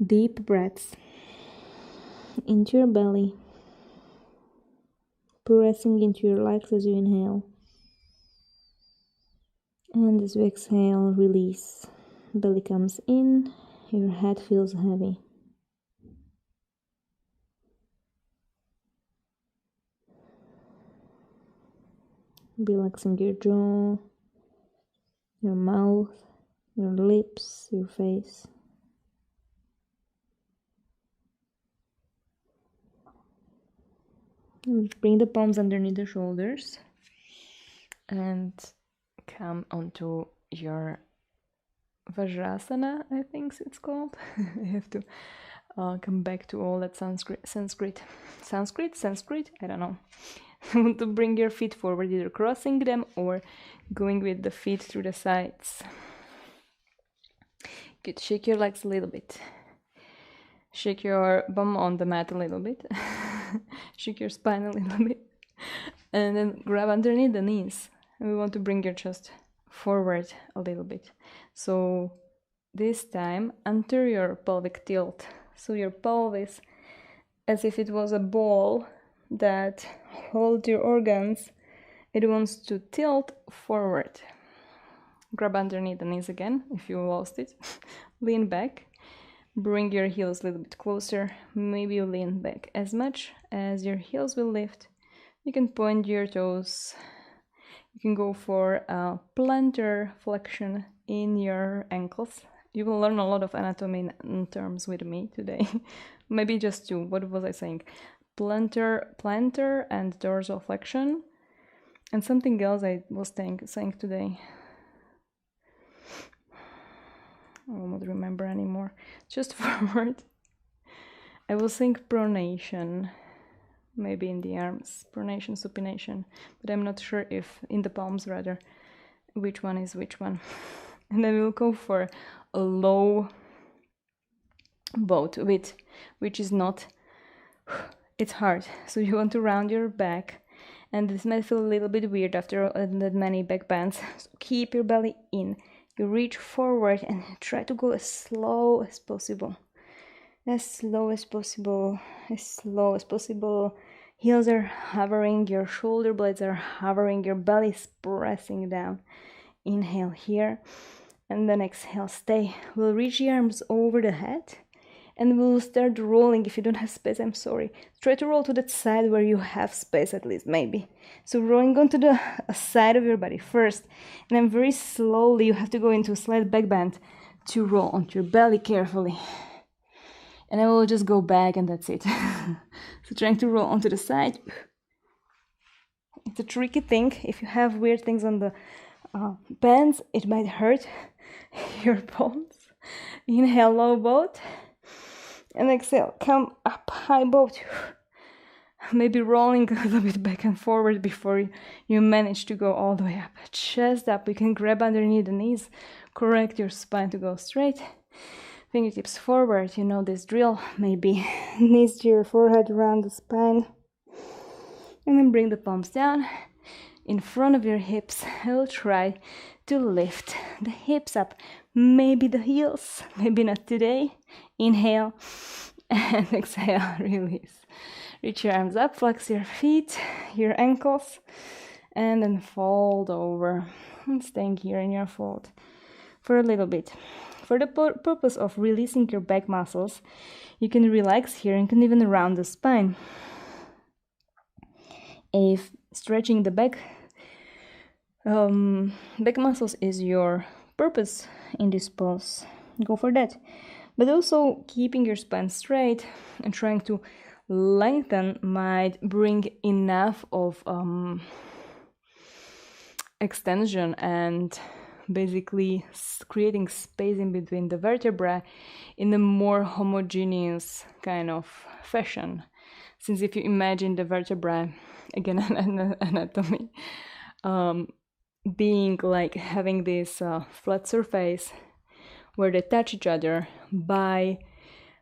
Deep breaths into your belly, pressing into your legs as you inhale. And as you exhale, release. Belly comes in, your head feels heavy. Relaxing your jaw, your mouth, your lips, your face. Bring the palms underneath the shoulders and come onto your Vajrasana, I think it's called. I have to come back to all that Sanskrit, I don't know. To bring your feet forward, either crossing them or going with the feet through the sides. Good. Shake your legs a little bit. Shake your bum on the mat a little bit. Shake your spine a little bit. And then grab underneath the knees. And we want to bring your chest forward a little bit. So this time, anterior pelvic tilt. So your pelvis, as if it was a ball that holds your organs, it wants to tilt forward. Grab underneath the knees again if you lost it. Lean back. Bring your heels a little bit closer. Maybe you lean back as much as your heels will lift. You can point your toes. You can go for a plantar flexion in your ankles. You will learn a lot of anatomy terms with me today. Maybe just two. What was I saying? Plantar and dorsal flexion. And something else I was saying today. I won't remember anymore. Just forward. I was saying pronation. Maybe in the arms. Pronation, supination. But I'm not sure if in the palms rather. Which one is which one. And then we'll go for a low boat width, which is not, it's hard. So you want to round your back. And this might feel a little bit weird after that many back bends. So keep your belly in. You reach forward and try to go as slow as possible. As slow as possible. As slow as possible. Heels are hovering, your shoulder blades are hovering, your belly is pressing down. Inhale here. And then exhale, stay. We'll reach the arms over the head. And we'll start rolling. If you don't have space, I'm sorry. Try to roll to that side where you have space at least, maybe. So rolling onto the side of your body first. And then very slowly you have to go into a slight back bend to roll onto your belly carefully. And I will just go back and that's it. So trying to roll onto the side. It's a tricky thing. If you have weird things on the bends, it might hurt your bones. Inhale, low boat. And exhale, come up, high boat. Maybe rolling a little bit back and forward before you manage to go all the way up. Chest up, you can grab underneath the knees. Correct your spine to go straight. Fingertips forward, you know this drill. Maybe knees to your forehead, around the spine. And then bring the palms down in front of your hips. I'll try to lift the hips up. Maybe the heels, maybe not today. Inhale and exhale, release. Reach your arms up, flex your feet, your ankles, and then fold over. And staying here in your fold for a little bit. For the purpose of releasing your back muscles, you can relax here and can even round the spine. If stretching the back muscles is your purpose in this pose, go for that. But also keeping your spine straight and trying to lengthen might bring enough of extension and basically creating space in between the vertebrae in a more homogeneous kind of fashion. Since if you imagine the vertebrae, again, anatomy, being like having this flat surface where they touch each other, by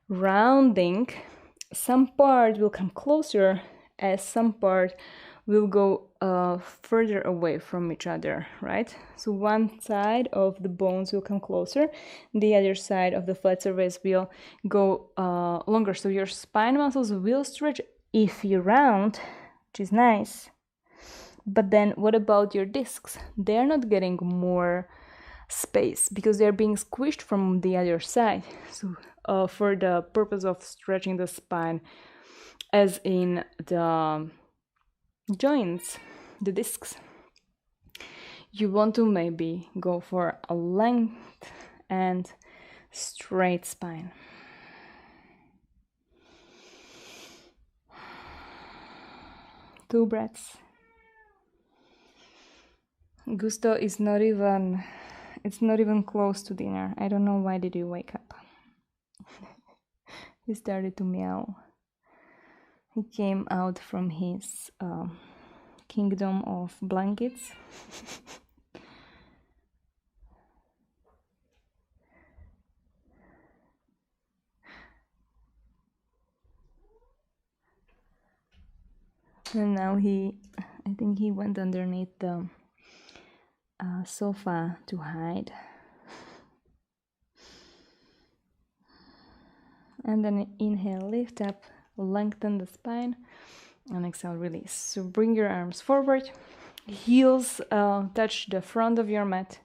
rounding, some part will come closer as some part will go further away from each other, right? So one side of the bones will come closer, the other side of the flat surface will go longer. So your spine muscles will stretch if you round, which is nice. But then what about your discs? They're not getting more space because they're being squished from the other side. So for the purpose of stretching the spine, as in the joints, the discs, you want to maybe go for a length and straight spine. Two breaths. Gusto is not even, it's not even close to dinner. I don't know why did you wake up. He started to meow. He came out from his kingdom of blankets. And now I think he went underneath the sofa to hide. And then inhale, lift up, lengthen the spine, and exhale, release. So bring your arms forward, heels touch the front of your mat.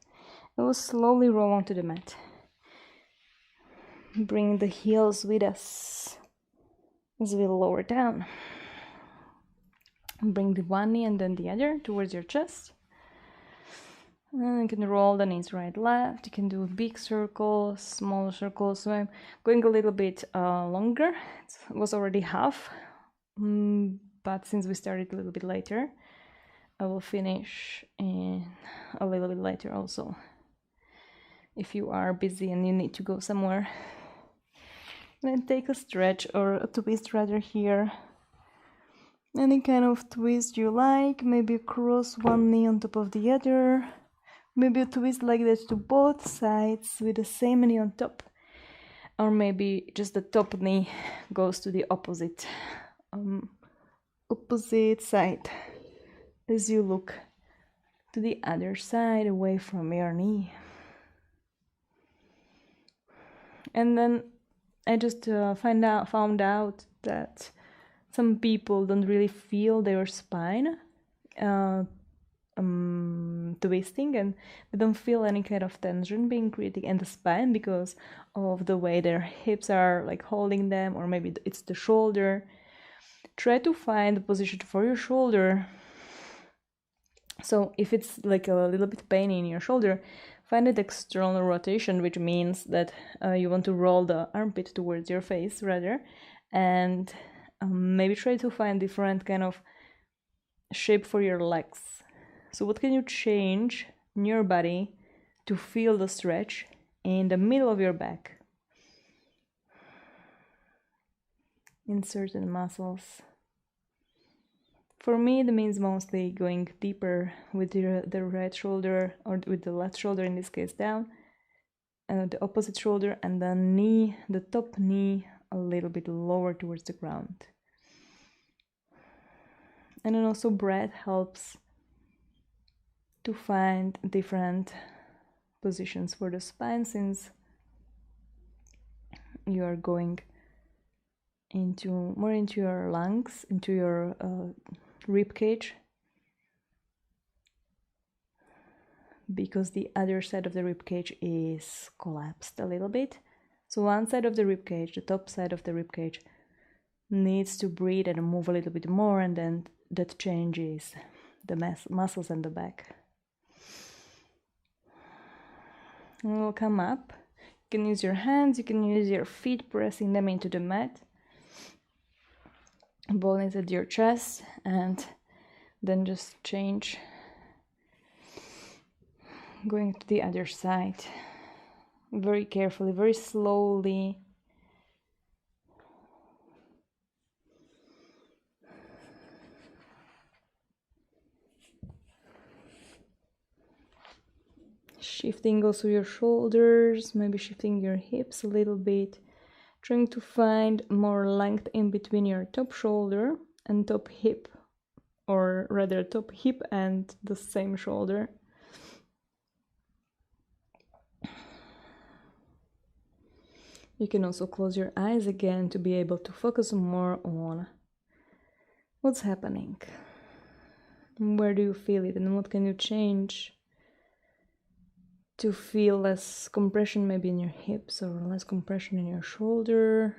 And we'll slowly roll onto the mat. Bring the heels with us as we lower down. Bring the one knee and then the other towards your chest. And you can roll the knees right, left. You can do big circles, small circles. So I'm going a little bit longer. It was already half, but since we started a little bit later, I will finish in a little bit later also. If you are busy and you need to go somewhere, then take a stretch or a twist rather here. Any kind of twist you like, maybe cross one knee on top of the other. Maybe a twist like that to both sides with the same knee on top. Or maybe just the top knee goes to the opposite side as you look to the other side away from your knee. And then I just found out that some people don't really feel their spine twisting, and they don't feel any kind of tension being created in the spine because of the way their hips are like holding them, or maybe it's the shoulder. Try to find a position for your shoulder. So if it's like a little bit pain in your shoulder, find an external rotation, which means that you want to roll the armpit towards your face rather, and maybe try to find different kind of shape for your legs. So what can you change in your body to feel the stretch in the middle of your back, in certain muscles? For me, it means mostly going deeper with the right shoulder, or with the left shoulder in this case down, and the opposite shoulder, and then the top knee a little bit lower towards the ground. And then also breath helps to find different positions for the spine, since you are going more into your lungs, into your rib cage, because the other side of the rib cage is collapsed a little bit. So one side of the rib cage, the top side of the rib cage, needs to breathe and move a little bit more, and then that changes the muscles in the back. And we'll come up. You can use your hands, you can use your feet, pressing them into the mat. Ball into your chest, and then just change, going to the other side. Very carefully, very slowly. Shifting also your shoulders, maybe shifting your hips a little bit. Trying to find more length in between your top shoulder and top hip, or rather top hip and the same shoulder. You can also close your eyes again to be able to focus more on what's happening. Where do you feel it, and what can you change to feel less compression maybe in your hips, or less compression in your shoulder,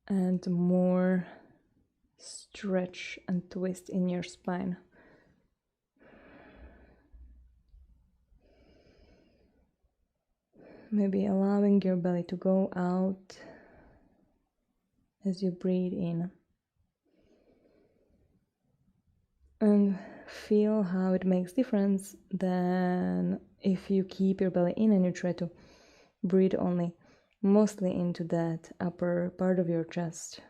and more stretch and twist in your spine. Maybe allowing your belly to go out as you breathe in. And feel how it makes difference than if you keep your belly in and you try to breathe only mostly into that upper part of your chest.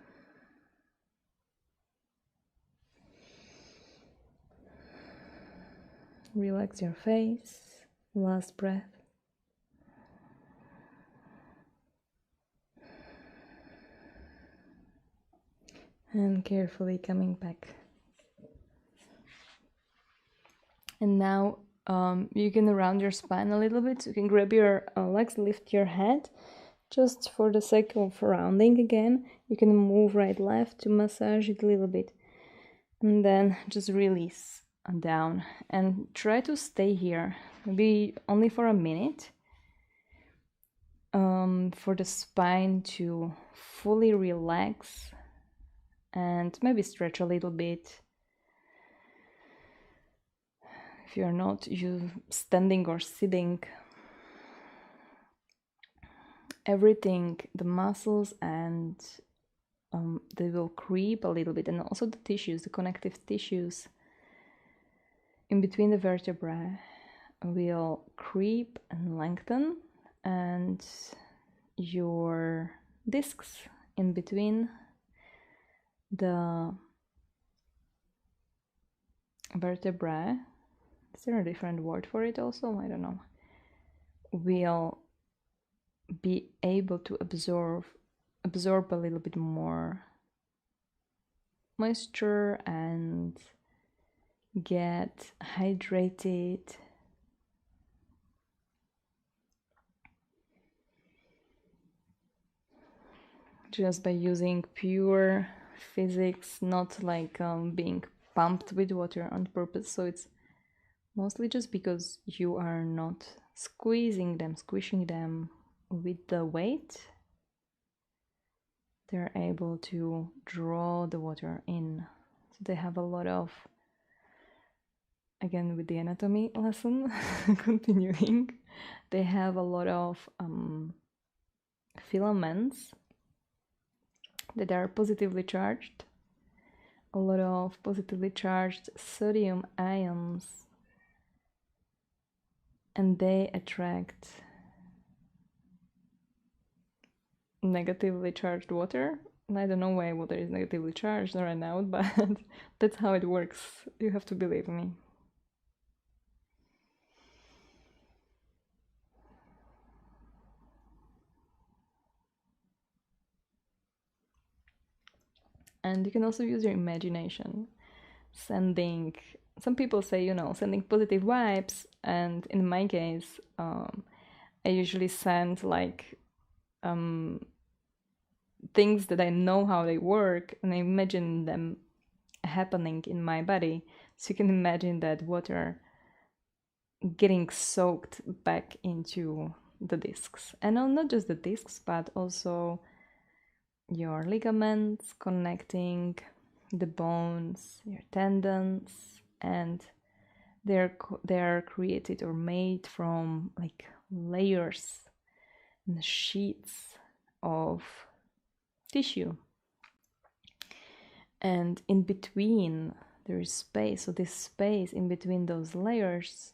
Relax your face. Last breath. And carefully coming back. And now you can round your spine a little bit. You can grab your legs, lift your head. Just for the sake of rounding again, you can move right, left to massage it a little bit. And then just release down. And try to stay here, maybe only for a minute. For the spine to fully relax. And maybe stretch a little bit. If you're not standing or sitting, everything, the muscles, and they will creep a little bit, and also the tissues, the connective tissues in between the vertebrae will creep and lengthen, and your discs in between the vertebrae, is there a different word for it also? I don't know, will be able to absorb a little bit more moisture and get hydrated. Just by using pure physics, not like being pumped with water on purpose. So it's mostly just because you are not squishing them with the weight. They're able to draw the water in. So they have a lot of, again with the anatomy lesson, continuing, they have a lot of filaments that are positively charged, a lot of positively charged sodium ions, and they attract negatively charged water. I don't know why water is negatively charged right now, but that's how it works. You have to believe me. And you can also use your imagination, sending, some people say, sending positive vibes, and in my case, I usually send like things that I know how they work, and I imagine them happening in my body. So you can imagine that water getting soaked back into the discs, and not just the discs, but also your ligaments connecting the bones, your tendons, and they're created or made from like layers and sheets of tissue, and in between there is space. So this space in between those layers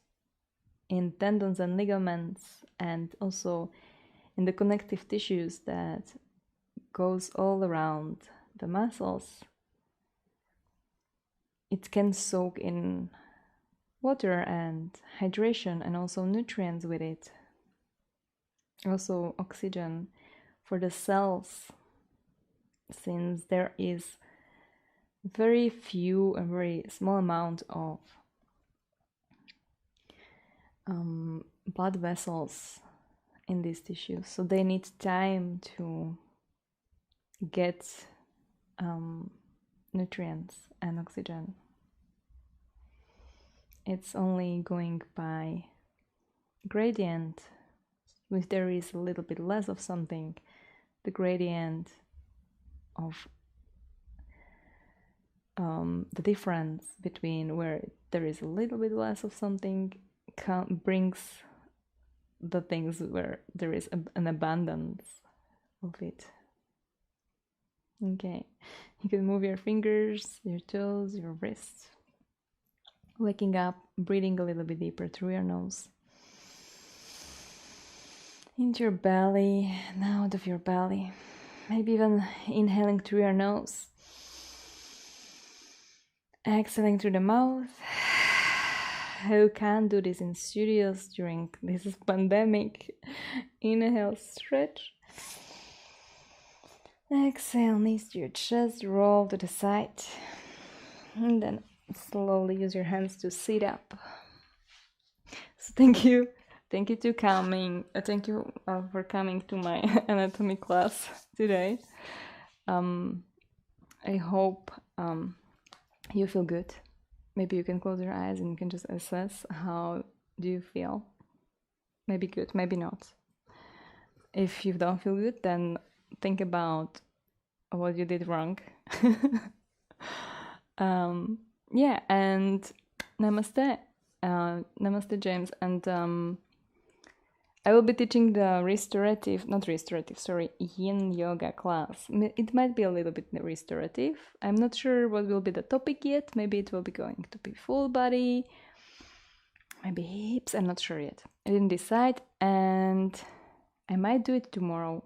in tendons and ligaments, and also in the connective tissues that goes all around the muscles, it can soak in water and hydration, and also nutrients with it, also oxygen for the cells, since there is very few and very small amount of blood vessels in these tissues, so they need time to get nutrients and oxygen. It's only going by gradient. If there is a little bit less of something, the gradient of the difference between where there is a little bit less of something brings the things where there is an abundance of it. Okay, you can move your fingers, your toes, your wrists. Waking up, breathing a little bit deeper through your nose. Into your belly and out of your belly. Maybe even inhaling through your nose. Exhaling through the mouth. Who can't do this in studios during this pandemic? Inhale, stretch. Exhale, knees to your chest, roll to the side. And then slowly use your hands to sit up. So thank you. Thank you thank you for coming to my anatomy class today. I hope you feel good. Maybe you can close your eyes and you can just assess how do you feel. Maybe good, maybe not. If you don't feel good, then think about what you did wrong. Yeah, and namaste. Namaste, James. And I will be teaching the yin yoga class. It might be a little bit restorative. I'm not sure what will be the topic yet. Maybe it will be going to be full body, maybe hips. I'm not sure yet. I didn't decide, and I might do it tomorrow,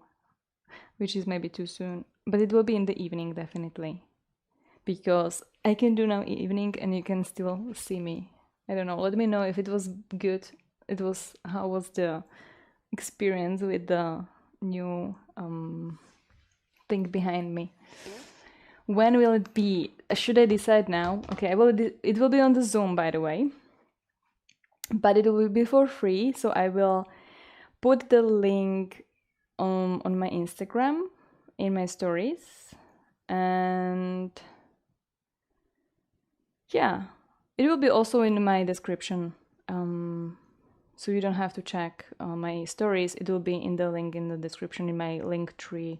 which is maybe too soon. But it will be in the evening, definitely. Because I can do now evening and you can still see me. I don't know. Let me know if it was good. How was the experience with the new thing behind me. When will it be? Should I decide now? Okay, it will be on the Zoom, by the way, but it will be for free. So I will put the link on my Instagram in my stories, and yeah, it will be also in my description. So you don't have to check my stories. It will be in the link in the description in my Linktree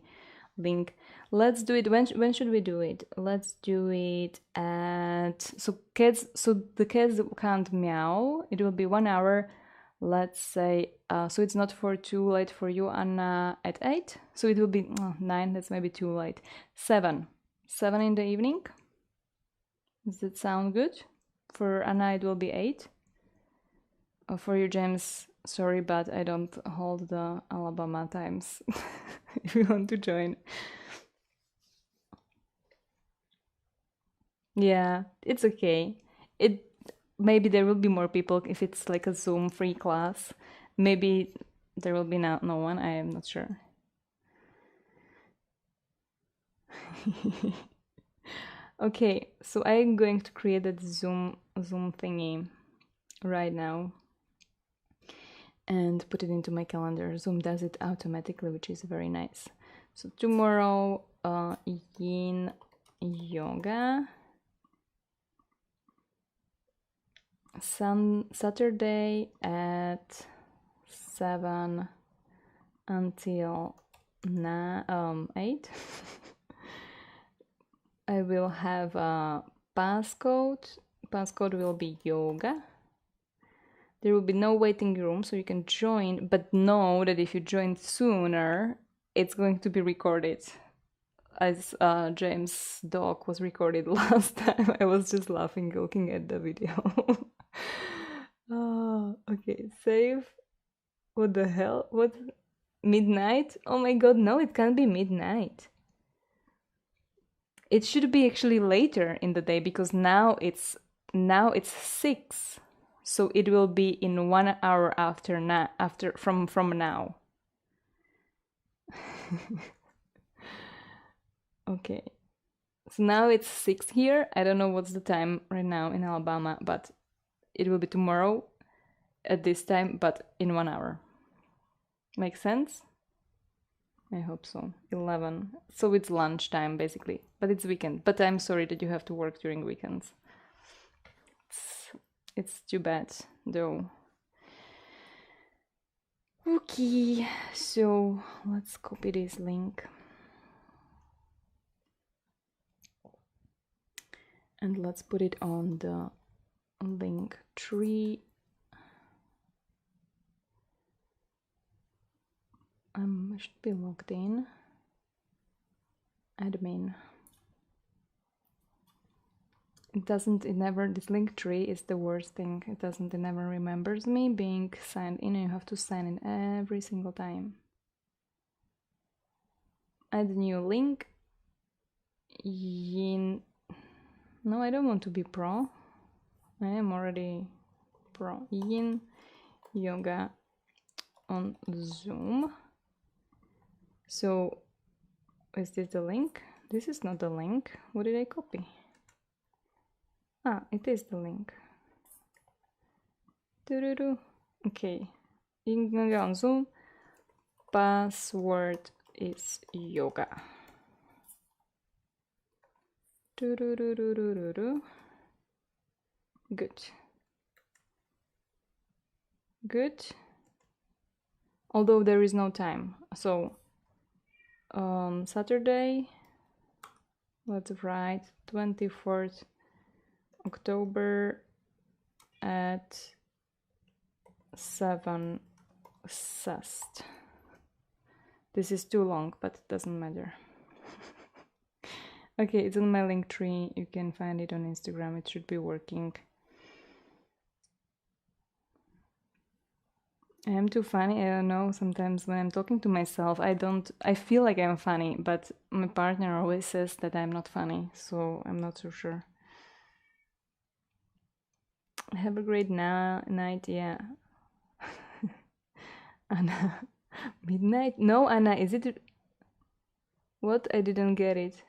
link. Let's do it. When should we do it? Let's do it at so the kids can't meow. It will be 1 hour. Let's say so it's not too late for you, Anna, at 8. So it will be 9. That's maybe too late. 7 in the evening. Does that sound good? For Anna it will be 8. For you, James, sorry, but I don't hold the Alabama times. If you want to join. Yeah, it's okay. Maybe there will be more people if it's like a Zoom free class. Maybe there will be no one. I am not sure. Okay, so I'm going to create that Zoom thingy right now and put it into my calendar. Zoom does it automatically, which is very nice. So tomorrow, yin yoga. Saturday at 7 until 8. I will have a passcode. Passcode will be yoga. There will be no waiting room, so you can join, but know that if you join sooner, it's going to be recorded. As James' dog was recorded last time, I was just laughing looking at the video. Oh, okay, save. What the hell? What? Midnight? Oh my god, no, it can't be midnight. It should be actually later in the day because now it's 6. So it will be in 1 hour after from now. Okay. So now it's 6 here. I don't know what's the time right now in Alabama, but it will be tomorrow at this time, but in 1 hour. Makes sense? I hope so. 11. So it's lunchtime basically, but it's weekend. But I'm sorry that you have to work during weekends. It's too bad though. Okay, so let's copy this link. And let's put it on the link tree. I should be logged in. Admin. This link tree is the worst thing. It never remembers me being signed in, and you have to sign in every single time. Add new link. Yin. No, I don't want to be pro. I am already pro. Yin yoga on Zoom. So Is this the link? This is not the link. What did I copy? Ah, it is the link. Okay. You can go on Zoom. Password is yoga. Good. Good. Although there is no time. So Saturday, let's write 24th October at 7 Sast. This is too long, but it doesn't matter. Okay, it's on my link tree. You can find it on Instagram. It should be working. I am too funny. I don't know. Sometimes when I'm talking to myself, I feel like I'm funny, but my partner always says that I'm not funny, so I'm not so sure. Have a great night, yeah. Anna, midnight? No, Anna, is it... What? I didn't get it.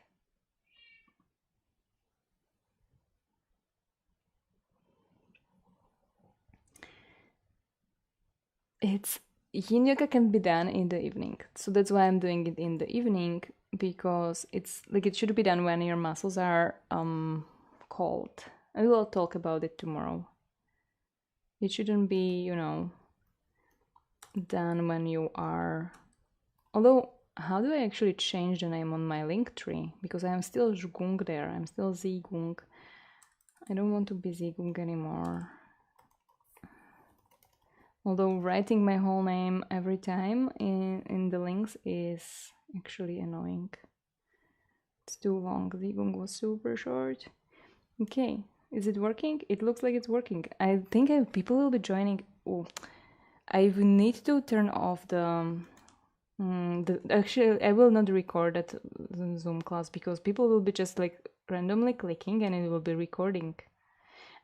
It's... Yin yoga can be done in the evening. So that's why I'm doing it in the evening, because it's like it should be done when your muscles are cold. I will talk about it tomorrow. It shouldn't be, you know, done when you are... Although, how do I actually change the name on my link tree? Because I am still Zhigung there. I'm still Zigung. I don't want to be Zigung anymore. Although writing my whole name every time in the links is actually annoying. It's too long. Zigung was super short. Okay, is it working? It looks like it's working. I think people will be joining. Oh, I need to turn off actually, I will not record that Zoom class because people will be just like randomly clicking and it will be recording.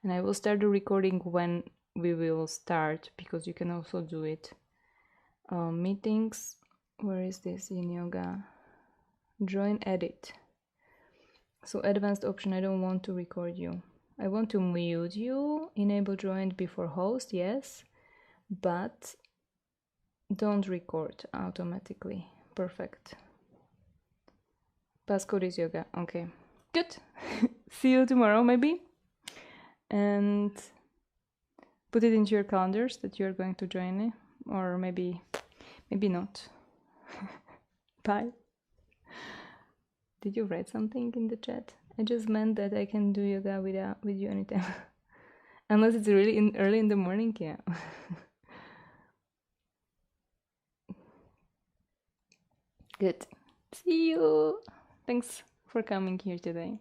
And I will start the recording when we will start, because you can also do it. Meetings, where is this in yoga? Join edit. So advanced option, I don't want to record you. I want to mute you, enable joined before host, yes, but don't record automatically. Perfect. Passcode is yoga. Okay, good. See you tomorrow maybe. And put it into your calendars that you're going to join me, or maybe not. Bye. Did you write something in the chat? I just meant that I can do yoga with you anytime. Unless it's really early in the morning, yeah. Good. See you. Thanks for coming here today.